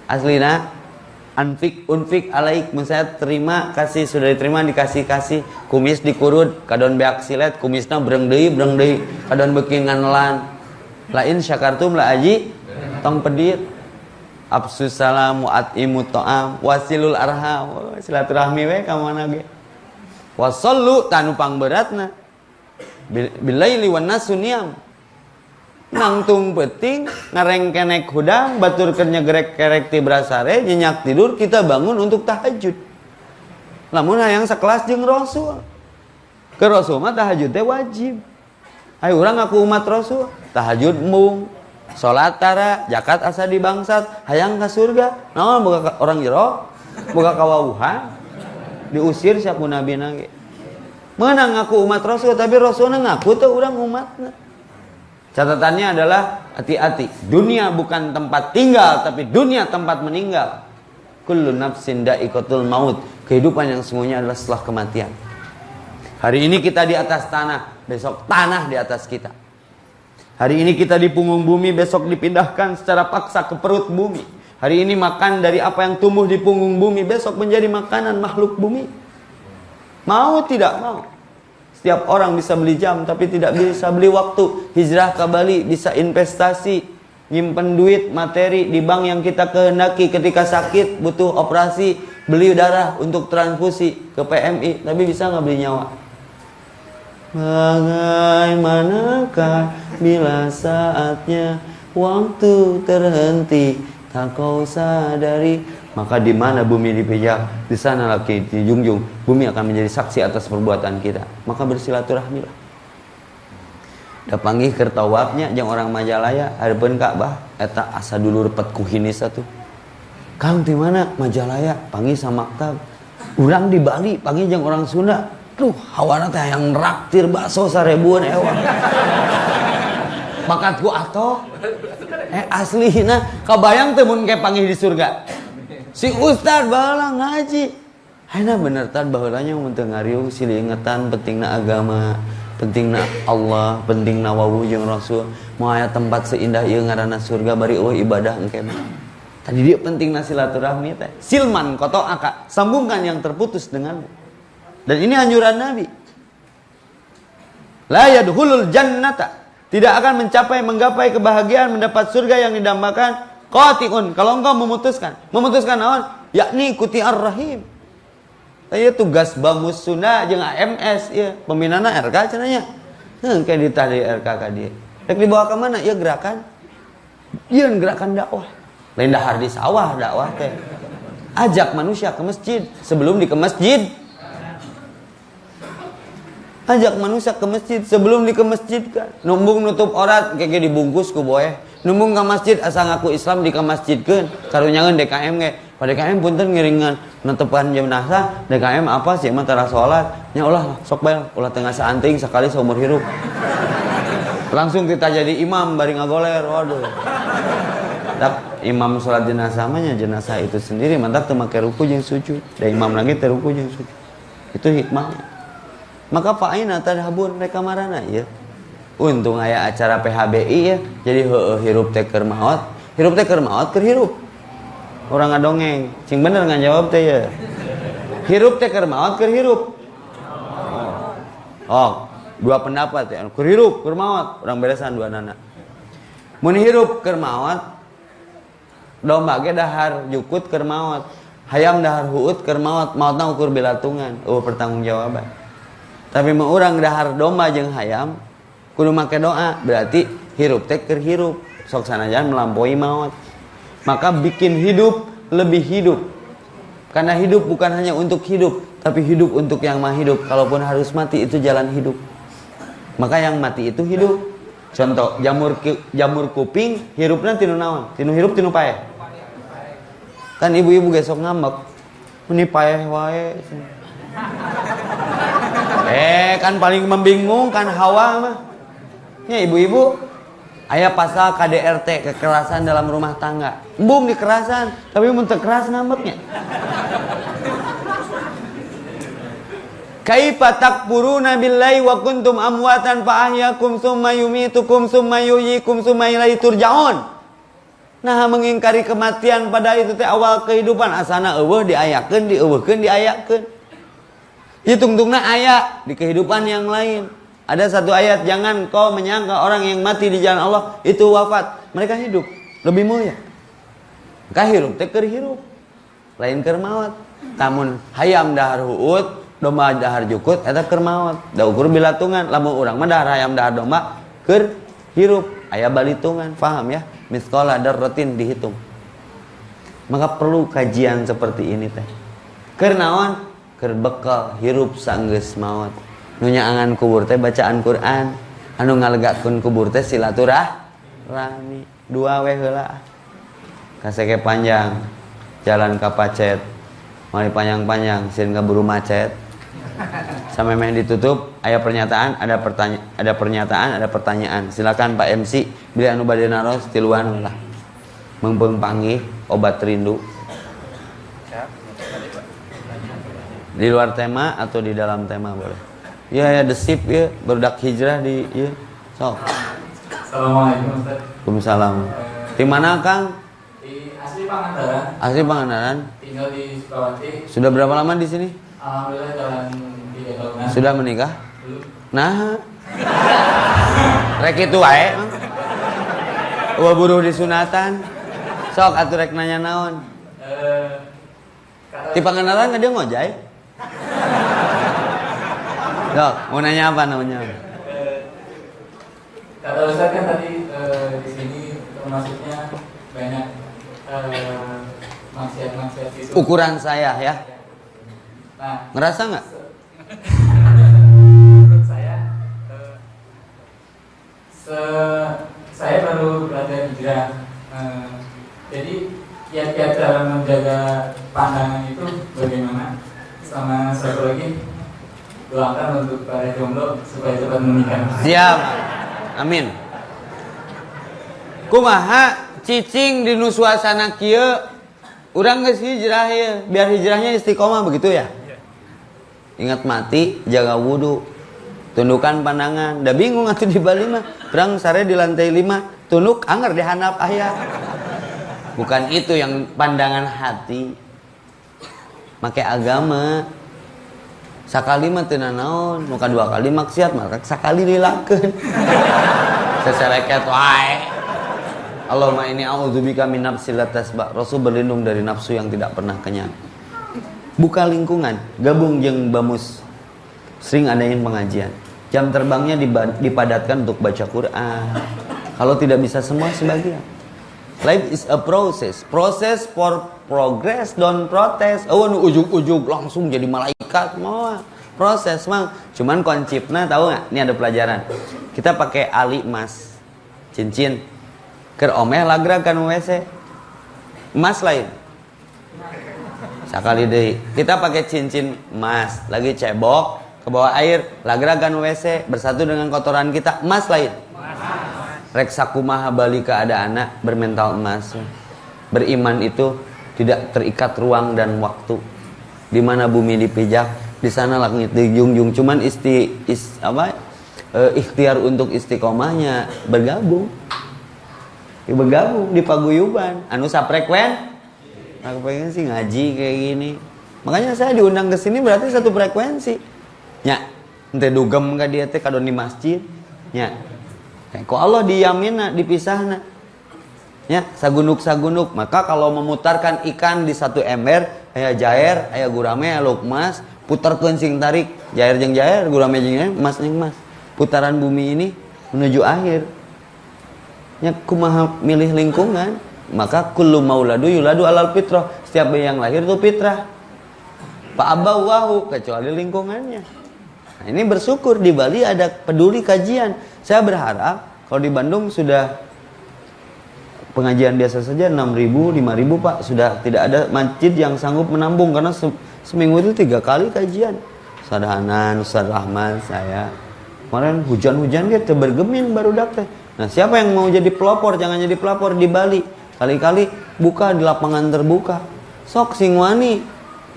Aslina unfik alaik mun saya terima kasih sudah diterima dikasih kumis dikurut kadon beak silet kumisna breng deui kadon beuki nganelan lain syakartum la aji tong pedit absus salam wa atimu ta'am wasilul arham silaturahmi we ka mana ge wasallu tanu pangberatna bilaili wan nasu niyam nangtung peting ngareng kenek hudang batur kernya kerek ti brasare nyenyak tidur kita bangun untuk tahajud lamun hayang sakelas jeung Rasul ke Rasul mah tahajud teh wajib ayo urang ngaku umat Rasul tahajud mung salat tara zakat asa dibangsat hayang ka surga naon boga orang jero boga kawauhan diusir siapa nabi ge meunang ngaku umat Rasul tapi Rasulna ngaku teh urang umatna. Catatannya adalah hati-hati. Dunia bukan tempat tinggal, tapi dunia tempat meninggal. Kullu nafsin da'iqatul maut. Kehidupan yang sungguhnya adalah setelah kematian. Hari ini kita di atas tanah, besok tanah di atas kita. Hari ini kita di punggung bumi, besok dipindahkan secara paksa ke perut bumi. Hari ini makan dari apa yang tumbuh di punggung bumi, besok menjadi makanan makhluk bumi. Mau tidak mau. Setiap orang bisa beli jam tapi tidak bisa beli waktu. Hijrah ke Bali bisa investasi, nyimpen duit materi di bank yang kita kehendaki. Ketika sakit butuh operasi, beli darah untuk transfusi ke PMI, tapi bisa nggak beli nyawa? Bagaimanakah bila saatnya waktu terhenti tak kau sadari? Maka di mana bumi dipijak, di sana lagi dijunjung. Bumi akan menjadi saksi atas perbuatan kita. Maka bersilaturahmilah. Da panggih keur tawafnya jeung orang Majalaya hareupeun Ka'bah eta asa dulur pet kuhini satu. Kang di mana? Majalaya, panggih sama maktab. Urang di Bali, panggih jeung orang Sunda. Duh, hawana teh yang nraktir bakso 1000 ewang. Bakatku atoh. Aslina kabayang teh mun ke panggih di surga. Si Ustad baheula ngaji. Haina bener tad baheulanya mun teu ngariung silih ingetan pentingna agama, pentingna Allah, pentingna wawuh jeung Rasul. Moal aya tempat seindah ieu ngaranna surga bari eueuh ibadah engke mah. Tadi dia pentingna silaturahmi teh. Silman koto aka, sambungkan yang terputus denganmu. Dan ini anjuran Nabi. La yadkhulul jannata, tidak akan menggapai kebahagiaan mendapat surga yang didambakan qati'un, kalau engkau memutuskan naon? Yakni ikuti ar-rahim. Saya tugas Bamus Sunda jeung AMS ya, pembinana RK cenanya. Kayak ditadi RK ka dieu. Rek dibawa ke mana? Ya gerakan. Ieun gerakan dakwah. Lain dahar di sawah dakwah teh. Ajak manusia ke masjid sebelum di ke masjid. Ajak manusia ke masjid sebelum di ke masjid kan. Numbung nutup aurat kayak dibungkus ku boe. Numbung ke masjid asa ngaku Islam di ke masjidkeun. Karunyangeun DKM ge. Pada DKM punten ngiringan netepan jenazah. DKM apa sih mah tara salat. Nya ulah sok bae ulah tengah saanting sekali seumur hidup. Langsung kita jadi imam bari ngagoler. Waduh. Dak imam salat jenazah mah nya jenazah itu sendiri mantap teu make ruku jeung sujud. Da imam lagi teu ruku jeung sujud. Itu hikmahnya. Maka fa'ina tadhabun mereka marana ya. Untung aya acara PHBI ya. Jadi hirup teh keur maot. Hirup teh keur maot keur hirup. Orang ngadongeng. Cing bener ngajawab teh ya. Hirup teh keur maot keur hirup. Oh, dua pendapat ya. Keur hirup keur maot. Urang beresan dua nana. Mun hirup keur maot domba ge dahar jukut keur maot. Hayam dahar huut keur maot. Maotna ukur bilatungan. Pertanggungjawaban. Tapi mau orang dahar domba jeung hayam kudu make doa, berarti hirup teh keur hirup sok sanajan melampaui maut. Maka bikin hidup lebih hidup. Karena hidup bukan hanya untuk hidup, tapi hidup untuk yang maha hidup. Kalaupun harus mati itu jalan hidup. Maka yang mati itu hidup. Contoh jamur kuping hirupna tinu naon? Tinu hirup tinu paeh. Kan ibu-ibu gesok ngambek. Meni paeh wae. Kan paling membingungkan Hawa mah. Ya ibu-ibu, aya pasal KDRT kekerasan dalam rumah tangga. Embung dikerasan, tapi mun teu keras ngambeknya. Kaifa takfuruna billahi wa kuntum amwatan fa ahyakum summa yumitukum summa yuhyikum summa ilaihi turja'un. Nah mengingkari kematian pada itu teh awal kehidupan asana eueuh diayakeun dieuweuhkeun diayakeun. Hitung-tungna ayat di kehidupan yang lain. Ada satu ayat, jangan kau menyangka orang yang mati di jalan Allah itu wafat. Mereka hidup, lebih mulia. Maka hirup teh keur hirup. Lain keur maot. Tamun hayam dahar huut, domba dahar jukut, eta keur maot. Da ukur bilatungan, lamun urang mah dahar hayam dahar domba keur hirup. Aya balitungan, paham ya? Misqala darratin dihitung. Maka perlu kajian seperti ini teh. Keur naon? Keur bekal hirup saenggeus maot. Nu nyaangan kubur teh bacaan Quran, anu ngalegakeun kubur teh silaturahmi. Dua we heula. Kaseke panjang jalan ka Pacet. Mari panjang-panjang sieun kaburu macet. Sampai main ditutup, ada pernyataan, ada pertanyaan. Silakan Pak MC, bila anu bade naros tiluan lah. Mengpeung panggih obat rindu. Di luar tema atau di dalam tema boleh. Ya desip ya, berdak hijrah di ya. Sok. Assalamualaikum Ustaz. Waalaikumsalam. Di mana Kang? Di Asli Pangandaran. Asli Pangandaran. Tinggal di Sukawati. Sudah berapa lama di sini? Alhamdulillah jalan 3 tahunan. Sudah menikah? Belum. Nah. Rek itu wae. Wah buruh di sunatan. Sok atuh rek nanya naon? Di Pangandaran ka dia ngojay? Dok, mau nanya apa namanya? Kata Ustaz kan tadi di sini termasuknya banyak maksiat-maksiat itu. Ukuran saya ya. Nah, Ngerasa nggak? menurut saya saya baru belajar hijrah. Jadi kiat-kiat dalam menjaga pandangan itu bagaimana? Sama satu lagi, doakan untuk para jomblo supaya cepat menikah. Siap. Amin. Kumaha cicing di nu suasana kieu urang geus hijrah ya, biar hijrahnya istiqomah begitu ya. Ingat mati, jaga wudu, tundukkan pandangan. Da bingung atuh di Bali mah, urang sare di lantai 5, tunduk anggar di handap aya. Bukan itu yang pandangan hati. Make agama sakali mah teu naon, nu kadua kali maksiat maka sakali dilakeun. Sesereket wae. Allahumma inni a'udzubika min nafsil la tasba. Rasul berlindung dari nafsu yang tidak pernah kenyang. Buka lingkungan, gabung jeung Bamus. Sering adain pengajian. Jam terbangnya dipadatkan untuk baca Quran. Kalau tidak bisa semua, sebagian. Life is a process. Process for progress, don't protest. Oh, ujug-ujug langsung jadi malaikat mau. Proses mang. Cuman konsepnya tahu nggak? Ini ada pelajaran. Kita pakai ali emas, cincin. Ker omeh lagra kan WC. Emas lain. Sekali deh. Kita pakai cincin emas, lagi cebok ke bawah air, lagra kan WC bersatu dengan kotoran kita, emas lain. Rek sakumaha balika ada anak bermental emas. Beriman itu tidak terikat ruang dan waktu. Di mana bumi dipijak, di sana langit dijunjung. Cuman ikhtiar untuk istiqomahnya bergabung di paguyuban. Anu saprekuensi, aku pengen sih ngaji kayak gini. Makanya saya diundang ke sini berarti satu frekuensi. Nya, ente dugem ka dia teh kadon di masjid. Nya. Kok Allah diamina, dipisahna. Ya, sagunduk-sagunduk. Maka kalau memutarkan ikan di satu ember, aya jair, aya gurame, aya lukmas, putarkeun sing tarik, jair jeung jair, gurame jeung jair, emas jeung emas. Putaran bumi ini menuju akhir. Ya, kumaha milih lingkungan, maka kullu mauladu yuladu alal fitrah. Setiap bayi yang lahir itu fitrah. Fa abawahu, kecuali lingkungannya. Nah, ini bersyukur di Bali ada peduli kajian. Saya berharap kalau di Bandung sudah pengajian biasa saja 6.000, 5.000 Pak, sudah tidak ada masjid yang sanggup menampung karena seminggu itu 3 kali kajian. Ustaz Hanan, Ustaz Rahman, saya. Kemarin hujan-hujan dia bergeming baru teh. Nah, siapa yang mau jadi pelopor? Jangan jadi pelopor di Bali. Kali-kali buka di lapangan terbuka. Sok sing wani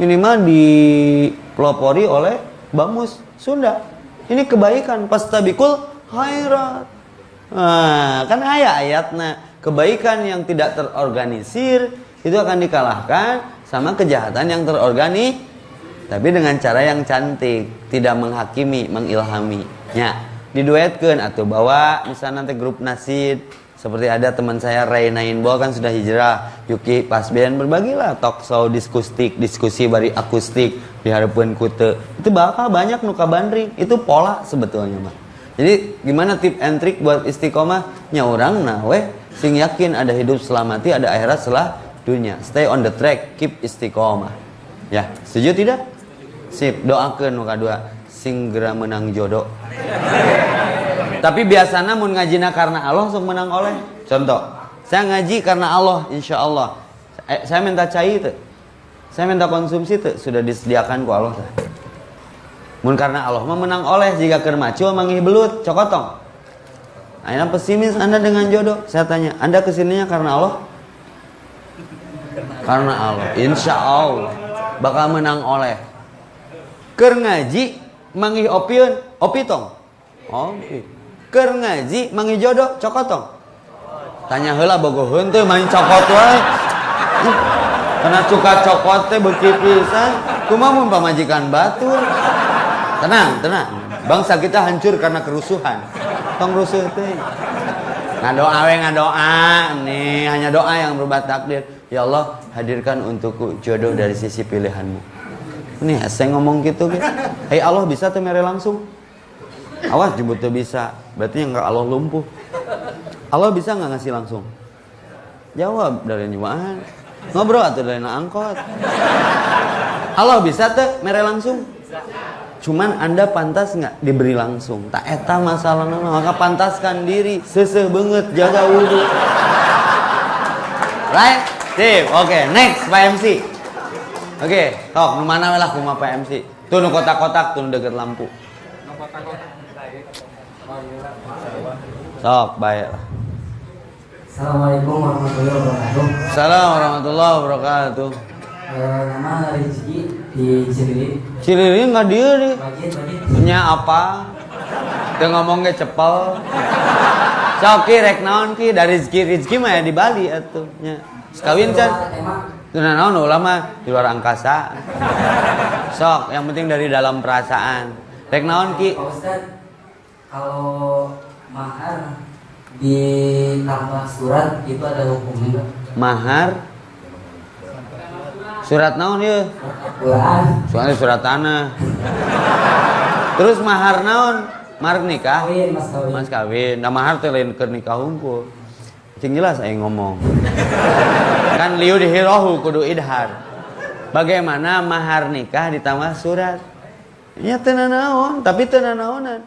minimal dipelopori oleh Bamus Sunda. Ini kebaikan, pastabikul khairat. Nah, kan ayatnya kebaikan yang tidak terorganisir itu akan dikalahkan sama kejahatan yang terorganisir, tapi dengan cara yang cantik, tidak menghakimi, mengilhami. Ya, diduetkeun atau bawa misalnya nanti grup nasid seperti ada teman saya Ray Nainbol kan sudah hijrah, Yuki Pasben berbagilah talk show diskusi bari akustik diharapkeun kute. Itu bakal banyak nu kabandring. Itu pola sebetulnya mah. Jadi gimana tip and trick buat istiqomah? Nya urang nawe sing yakin ada hidup setelah mati, ada akhirat setelah dunia. Stay on the track, keep istiqomah. Ya, setuju tidak? Sip, doakeun nu kadua sing geura menang jodoh. Tapi biasanya mun ngajina karena Allah langsung menang oleh. Contoh, saya ngaji karena Allah, insya Allah. Saya minta cai itu, saya minta konsumsi itu sudah disediakan ku Allah. Mun karena Allah mah menang oleh. Jika keur macul mangih belut cokotong. Ayeuna pesimis Anda dengan jodoh. Saya tanya, Anda kesininya karena Allah? Karena Allah, insya Allah bakal menang oleh. Keur ngaji mangih opieun, opi tong. Opi. Keur ngaji mangi jodoh cokotong. Tanya heula bogoheun teh main cokot wae. Karena suka cokot teh beuki pisan. Kumaha mun pamajikan batur. Tenang. Bangsa kita hancur karena kerusuhan. Tong rusuh teh. Ngadoa we ngadoa. Nih hanya doa yang berubah takdir. Ya Allah, hadirkan untukku jodoh dari sisi pilihanmu. Nih saya ngomong gitu guys. Hei Allah, bisa teh mere langsung? Awas jemput tuh bisa. Berarti yang Allah lumpuh. Allah bisa nggak ngasih langsung? Jawab dari nyumaan. Ngobrol atau dari angkot. Allah bisa tuh mere langsung? Cuman Anda pantas nggak diberi langsung? Tak eta masalahnya, maka pantaskan diri. Seseh banget, jaga wudhu. Right? Sip, oke. Next, Pak MC. Oke, tok, nu mana lah kumaha Pak MC. Tuh nu kotak-kotak, tuh nu deket lampu. Sok, baik. Assalamualaikum warahmatullahi wabarakatuh. Assalamualaikum warahmatullahi wabarakatuh. Nama Rizky di Cilili. Cilili nggak dia nih. Bagi. Nya apa? Dia ngomong ke cepel. Sok ki rek naon ki dari Rizky mah ya di Bali atuh nya. Sekawin can. Teu naon ulama di luar angkasa. Sok, yang penting dari dalam perasaan. Rek naon ki? Pak Ustaz, kalau mahar ditambah surat itu ada hukumnya nggak? Mahar surat naon ya? Quran. Soalnya surat tanah. Terus mahar naon? Mahar nikah? Kawin, mas kawin. Mas kawin. Nah mahar teh lain keur nikah hungkul. Cing jelas aing ngomong. Kan liu dihirohu kudu idhar. Bagaimana mahar nikah ditambah surat? Ya teu naon, tapi teu naonan.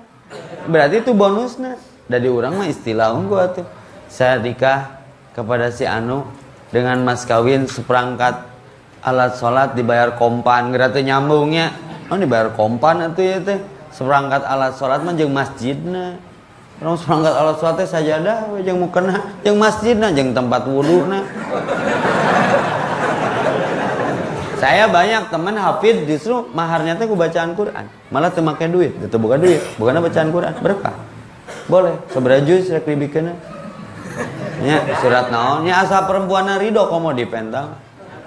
Berarti itu bonusna. Dari urang mah istilah unggul atuh. Saya nikah kepada si Anu dengan mas kawin seperangkat alat sholat dibayar kompan. Geura teu nyambungnya. Oh dibayar kompan atuh ya teh. Seperangkat alat sholat mah jeung masjidna. Orang seperangkat alat sholat teh sajadah we jeung mukena, jeung masjidna, jeung tempat wuduna. Saya banyak teman hafid justru maharnya teh ku bacaan Quran. Malah teu make duit, teu buka duit, bukanna bacaan Quran, berkah. Boleh, sabaraha juz rek dibikeunna. Nya surat naon? Nya asa perempuanna ridho komo dipentang.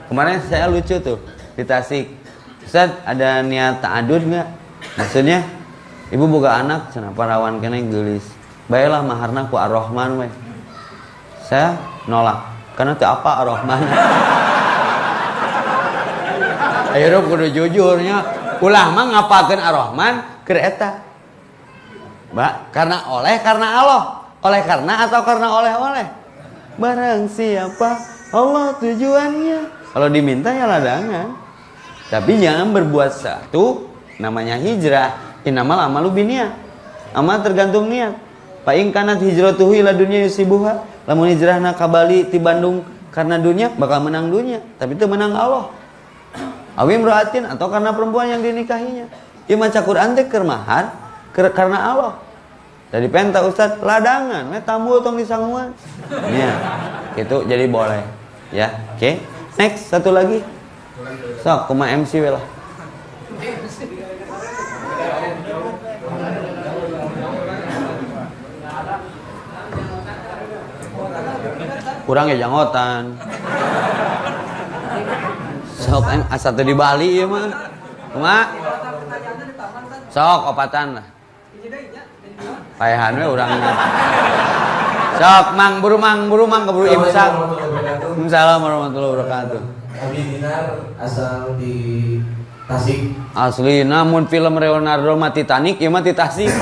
Kemarin saya lucu tuh di Tasik. Ustaz, ada niat ta'adud enggak? Maksudnya ibu boga anak cenah parawan keneh geulis. Baelah maharna ku Ar-Rahman we. Saya nolak karena teu apa Ar-Rahman. Ayo kudu jujurnya, ulah mah ngapakeun Ar-Rahman keur eta. Mbak, karena Allah. Oleh karena atau karena oleh-oleh? Barang siapa Allah tujuannya. Kalau diminta ya ladangan. Tapi jangan berbuat satu namanya hijrah. Innamal amalu binniyat. Amal tergantung niat. Fa in kanat hijratuhu ila dunya yusibuha, lamun hijrahna ka Bali ti Bandung karena dunia bakal menang dunia, tapi itu menang Allah. Awi imra'atin atau karena perempuan yang dinikahinya. Ieu maca Quran teh keur mahar karena Allah. Jadi penta Ustaz ladangan, we tamu tong disanguan. Nya, gitu jadi boleh. Ya, oke. Next satu lagi. Sok kumaha MC we lah. Kurang ya janggotan. Sok asa teu di Bali ieu mah. Kumaha? Sok opatan lah. Paehan we urangna. Sok mang buru keburu imsak. Assalamualaikum warahmatullahi wabarakatuh. Abi Dinar asal di Tasik. Aslina mun film Leonardo mah Titanic ieu mah ti Tasik.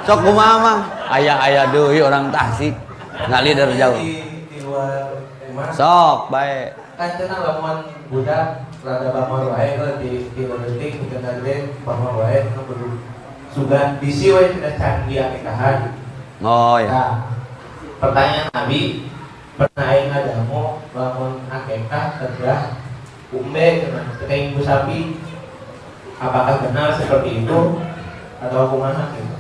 Sok kumaha mah? Aya deui orang Tasik. Ngali dari jauh. Di luar rumah. Sok bae. Kan cenah lamun budak rada bamor wae di leutik pikeun gede bamor wae nu kudu sugan bisi wae tina can dia nikahan. Oh ya. Nah, pertanyaan Nabi pernah aing ngadamu lamun akekah terdah umbe cenah teh ibu sapi. Apakah benar seperti itu atau kumaha gitu?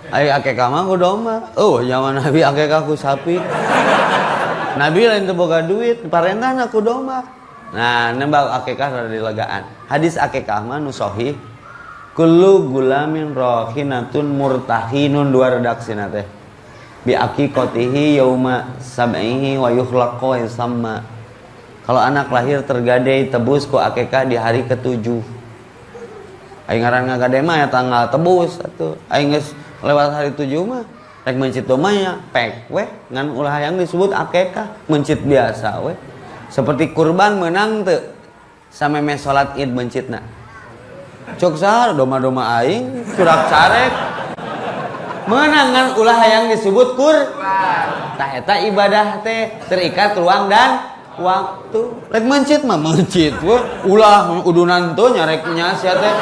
Ai akekah mah ku domba. Oh, zaman Nabi akekah ku sapi. Nabi lain teu boga duit, parentahna ku domba. Nah, nembak akekah rada dilegaan. Hadis akekah mah nu sahih. Kullu gulamin rahinatun murtahinun dua redaksina teh. Bi aqiqatihi yauma sab'ihi wa yukhlaqu wa yusamma. Kalau anak lahir tergadai tebus ku akekah di hari ke-7. Aing ngaran ngagade mah ya tanggal tebus atuh. Aing geus lewat hari 7 mah rek mencit domanya pek we ngan ulah yang disebut akekah mencit biasa we. Seperti kurban menang teu sameme salat Id mencitna. Cok sahar doma-doma aing surak carek menang ngan ulah yang disebut kurban. Tah eta ibadah teh terikat ruang dan waktu. Rek mencit mah mencit we ulah udunan teu nyareknya sia teh.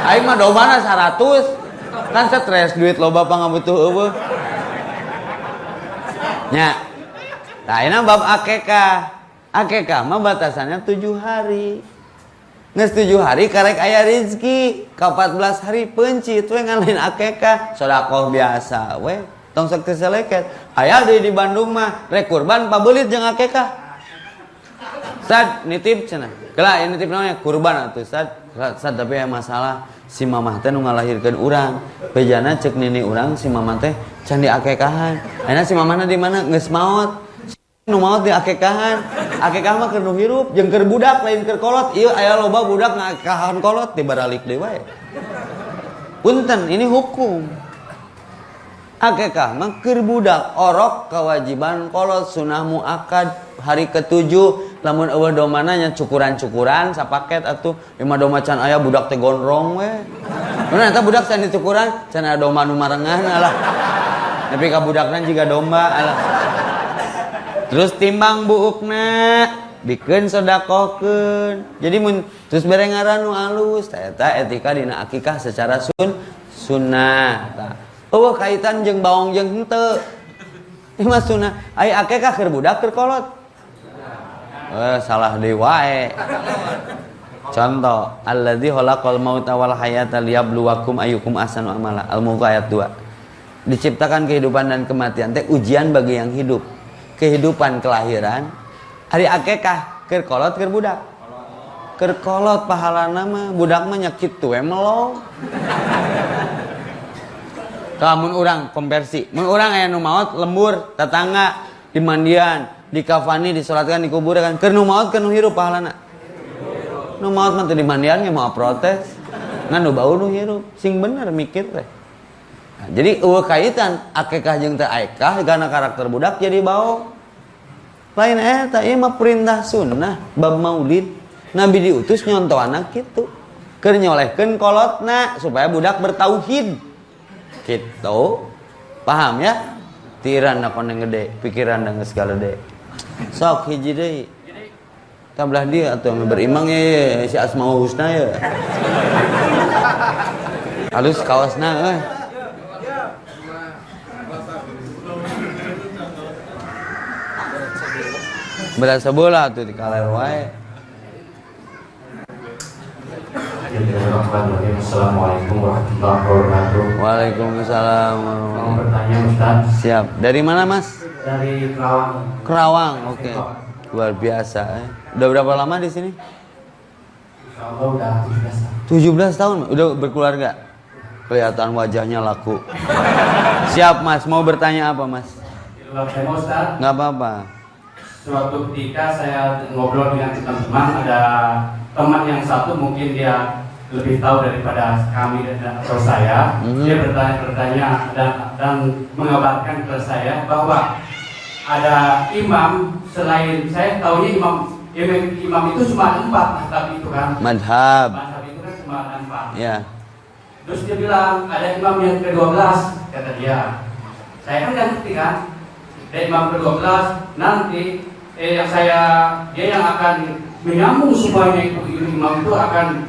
Aing mah domana 100. Kan stres duit loba pangabutuh eueuh. Nya. Tah ayeuna bab akekah. Akekah mah batasannya 7 hari. Nges 7 hari karek aya rezeki. Ka 14 hari pencit we ngan lain akekah. Sedekah biasa we. Tong sok teu seleket. Aya deui di Bandung mah rek kurban pabeulit jeung akekah. Sad nitip cenah. Kela ya nitip naon kurban atuh sad. Sad tapi aya masalah si mamah teh nu ngalahirkeun urang. Bejana cek nini urang si mamah teh can diakekahan. Ayeuna si mamahna di mana geus maot. Nu maot diakekahan. Akekah mah keur nu hirup jeung keur budak lain keur kolot. Ieu aya loba budak ngakekahan kolot tibaralik deui wae. Punten ini hukum. Akekah mah keur budak orok kewajiban kolot sunah muakad hari ketujuh lamun eueuh domana nya cukuran-cukuran sapaket atuh lima doma can aya budak teh gondrong we. Mun eta budak can dicukuran can aya doma nu marengan alah. Tapi ka budakna jiga domba alah. Terus timbang buukna bikeun sedekahkeun. Jadi mun terus bere ngaran nu alus eta etika dina akikah secara sunnah. Tah. Eueuh kaitan jeung baong jeung henteu. Ieu mah sunnah. Ai akikah keur budak keur kolot. Salah deui wae. Contoh, alladzi khalaqal mauta wal hayata liyabluwakum ayyukum ahsanu amala. Al-Mulk ayat 2. Diciptakan kehidupan dan kematian teh ujian bagi yang hidup. Kehidupan kelahiran ari akikah keur kolot keur budak. Keur kolot pahalana mah budak mah nya kitu we melong. Mun urang konversi, mun urang aya nu maot lembur tetangga di mandian, di kafani, disolatkan di kubur kan keur nu maot keur nu hirup pahalana. Nu maot mah teu di mandian ge mau protes. Ngan nu bau nu hirup, sing bener mikir teh. Nah, jadi eueuh kaitan akikah jeung teu akikah kana karakter budak jadi bau. Lain eta ieu mah perintah sunnah bab maulid. Nabi diutus nyontoana kitu. Keur nyolehkeun kolotna supaya budak bertauhid. Gitu. Paham ya? Tiran da koneng gede, pikiran da geus gede. Sok hiji deui. Tablah dia atuh berimang ya si Asmaul Husna ya. Halus kaosna euy. Berasa bola tuh di kaler wae. Assalamualaikum warahmatullahi wabarakatuh. Waalaikumsalam. Mau bertanya Ustaz? Siap. Dari mana Mas? Dari Kerawang. Kerawang, oke. Luar biasa. Udah berapa lama di sini? Insyaallah udah 17 tahun. Udah berkeluarga? Kelihatan wajahnya laku. Siap Mas. Mau bertanya apa Mas? Saya Ustaz. Nggak apa-apa. Suatu ketika saya ngobrol dengan teman-teman, ada teman yang satu mungkin dia lebih tahu daripada kami atau saya. Dia bertanya dan mengabarkan kepada saya bahwa ada imam selain saya tahunya imam itu cuma 4 madhab itu kan. Madhab. Madhab itu kan cuma 4. Ya. Terus dia bilang ada imam yang ke-12 kata dia. Saya kan nggak ngerti kan. Ada imam ke-12 nanti dia yang akan menyambung semuanya itu imam itu akan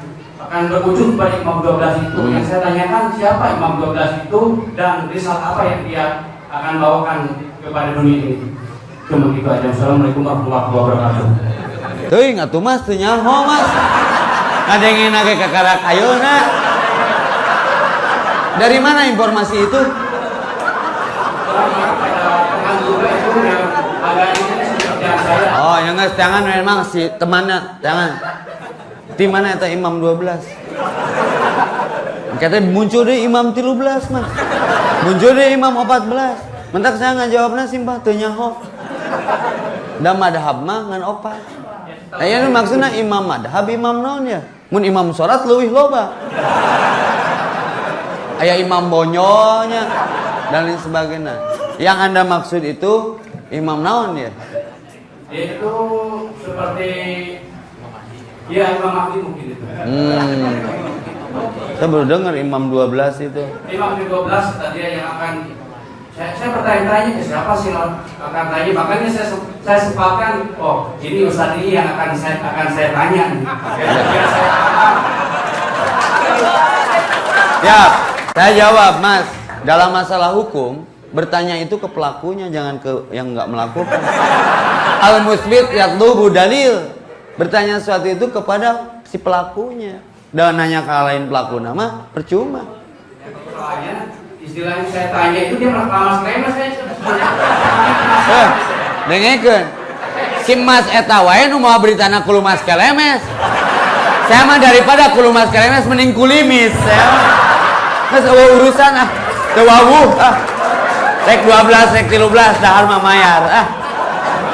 berujung pada imam 12 itu. Yang saya tanyakan siapa imam 12 itu dan risalah apa yang dia akan bawakan kepada dunia ini. Cuma gitu aja. Assalamualaikum warahmatullahi wabarakatuh. Teuing atuh Mas teu nyaho Mas. Kadengin ge kakarak ayeuna. Dari mana informasi itu? Oh, yang geus jangan memang si temannya jangan. Di mana eta imam 12? Katanya muncul deh imam 13 Mas. Muncul deh imam 14. Mentak saya ngajawabna simpah teu nyaho. Da madhab mah ngan opat. Aya nu maksudna imam madhab imam naon ya? Mun imam salat leuwih loba. Aya imam bonyonya dan lain sebagainya. Yang Anda maksud itu imam naon ya? Itu seperti ya Imam Mahdi mungkin itu. Saya baru dengar imam 12 itu. Imam 12 tadi yang akan saya bertanya-tanya ke siapa sih akan tanya, makanya saya sempatkan ini Ustaz ini yang akan saya tanya nih. Biar saya paham. Ya, saya jawab Mas. Dalam masalah hukum bertanya itu ke pelakunya, jangan ke yang nggak melakukan. Al-musbit yatlubu dalil. Bertanya sesuatu itu kepada si pelakunya. Dan nanya ke lain pelaku nama percuma. Soalnya istilahnya saya tanya itu dia malah klemes saya. Dengekeun. Si Mas eta wae nu moal beritana kulo Mas kelemes. Saya mah daripada kulo Mas kelemes mending kulimis. Mas urusan teu wawuh Rek 12, rek 13 dahar mah mayar.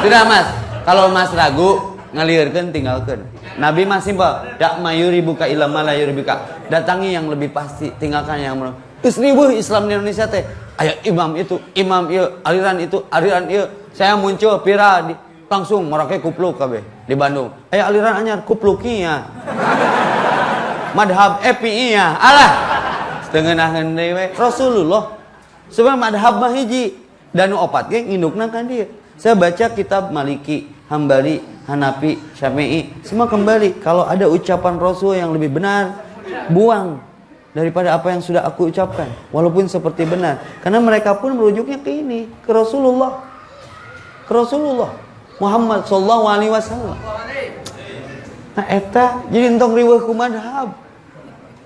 Tidak Mas. Kalau Mas ragu ngalirkeun tinggalkeun. Nabi mah simpel, dak mayuri buka ilama la yuri buka. Datangi yang lebih pasti, tinggalkan yang Geus riweuh Islam di Indonesia teh. Aya imam itu, imam ieu, aliran itu, aliran ieu. Saya muncul viral di langsung merake kupluk kabeh di Bandung. Aya aliran anyar kuplukinya. Madhab EPI-nya. Alah. Setengeunah deui we Rasulullah. Sebenarnya madhab mah hiji dan nu opat ge ngindukna kan dia. Saya baca kitab Maliki, Hambali, Hanafi, Syafi'i, semua kembali kalau ada ucapan Rasul yang lebih benar, buang daripada apa yang sudah aku ucapkan, walaupun seperti benar. Karena mereka pun merujuknya ke ini, ke Rasulullah, Muhammad sallallahu alaihi wasallam. Nah eta jadi entong riweuh ku madhab.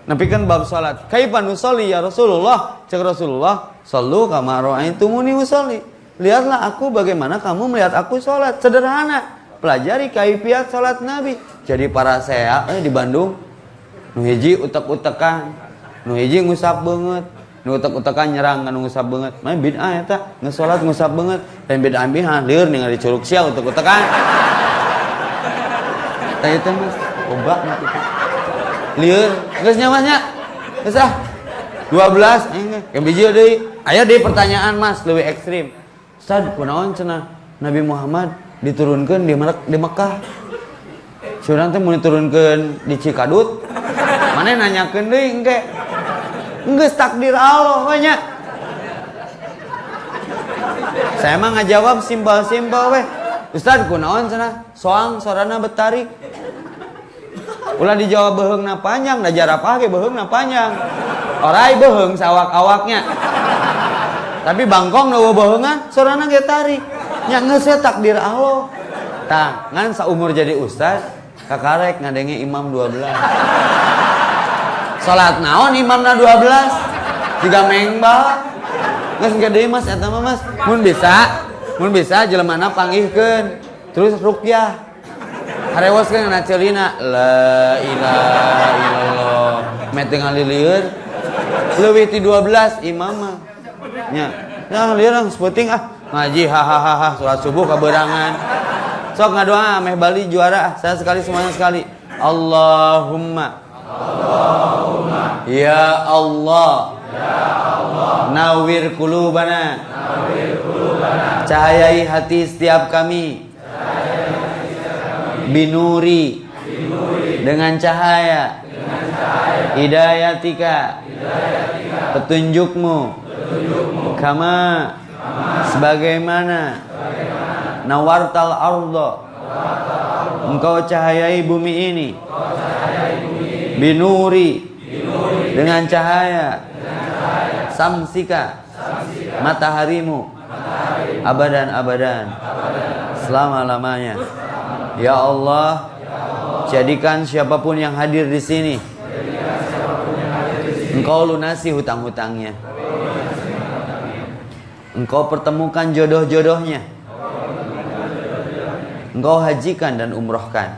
Nabi kan bab salat, kaifa nusolli ya Rasulullah? Cek Rasulullah, sallu kama ra'aitumuni usolli. Lihatlah aku bagaimana kamu melihat aku salat, sederhana. Pelajari kaifiat salat Nabi. Jadi para saya di Bandung nu hiji utek-utekan, nu hiji ngusap beungeut, nu utek-utekan nyerang kan ngusap beungeut. Mah bid'ah eta, ngesalat ngusap beungeut. Lain bid'ah biha lieur ningali curug sia utek-utekan. Tah eta mah loba kitu. Lieur, geus nya Mas nya. Geus ah. 12 yang biji deui. Aya deui pertanyaan Mas leuwih ekstrim. Ustaz, kunaon cenah Nabi Muhammad diturunkeun di Mekah. Surang teh mun diturunkeun di Cikadut. Mane nanyakeun deui engke. Geus takdir Allah we nya. Saya mah ngajawab simpel-simpel we. Ustaz, kunaon cenah soang sorana betarik. Ulah dijawab beheungna panjang, da jarapah ge beheungna panjang. Orai beheung sawak-awaknya. Tapi bangkong nu beheungan sorana ge tarik. Nya geus takdir Allah. Tah, ngan saumur jadi ustaz, kakarek ngadenge imam 12. Salat naon imamna 12? Tiga mengbal. Geus gede Mas eta mah Mas. Mun bisa jelemana panggihkeun. Terus ruqyah. Harewoskeun kana ceulina la ilaha illallah. Met teu ngalilieur. Leuwih ti 12 imam mah. Nya, nah lieur seputing ngaji hahaha salat subuh kaberangan. Sok ngadoa meh Bali juara saya sekali semuanya sekali. Allahumma ya Allah nawwir qulubana cahayai hati setiap kami binuri dengan cahaya hidayatika petunjukmu kama sebagaimana nawartal ardo engkau cahayai bumi ini binuri dengan cahaya samsika mataharimu abadan selama-lamanya. Ya Allah, jadikan siapapun yang hadir di sini engkau lunasi hutang-hutangnya, engkau pertemukan jodoh-jodohnya, engkau hajikan dan umrohkan,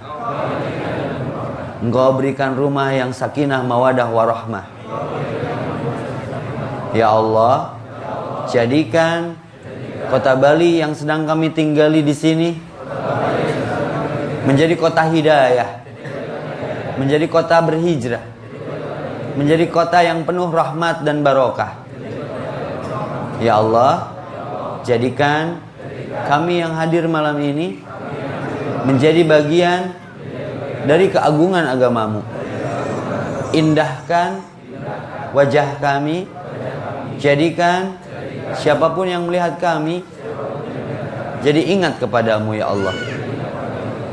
engkau berikan rumah yang sakinah mawadah warahmah. Ya Allah, jadikan kota Bali yang sedang kami tinggali di sini menjadi kota hidayah, menjadi kota berhijrah, menjadi kota yang penuh rahmat dan barokah. Ya Allah, jadikan kami yang hadir malam ini menjadi bagian dari keagungan agamamu. Indahkan wajah kami, jadikan siapapun yang melihat kami jadi ingat kepadamu ya Allah.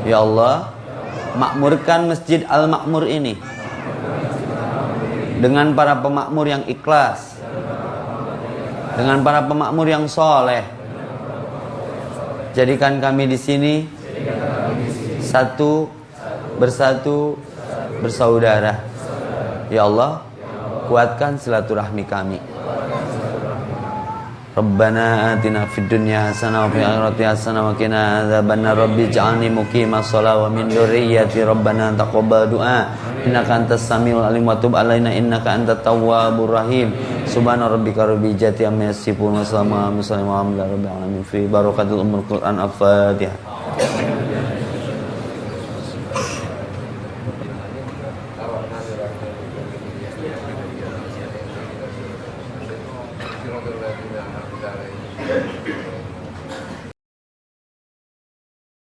Ya Allah, makmurkan Masjid Al-Makmur ini dengan para pemakmur yang ikhlas, dengan para pemakmur yang soleh. Jadikan kami di sini satu, bersatu, bersaudara. Ya Allah, kuatkan silaturahmi kami. Rabbana atina fid dunya hasanah wa fil akhirati hasanah wa qina adzabannar. Rabbi ij'alni muqimas shalah wa min dzurriyyati rabbana taqabbal du'a innaka antas samiul alim wa tub alaina innaka antat tawwabur rahim. Subhana rabbika rabbil izzati amma yasifun wa salamun alal mursalin walhamdulillahi rabbil alamin. Fi barakatil ummul Qur'an al-Fatihah. صراط الذين أنعمت عليهم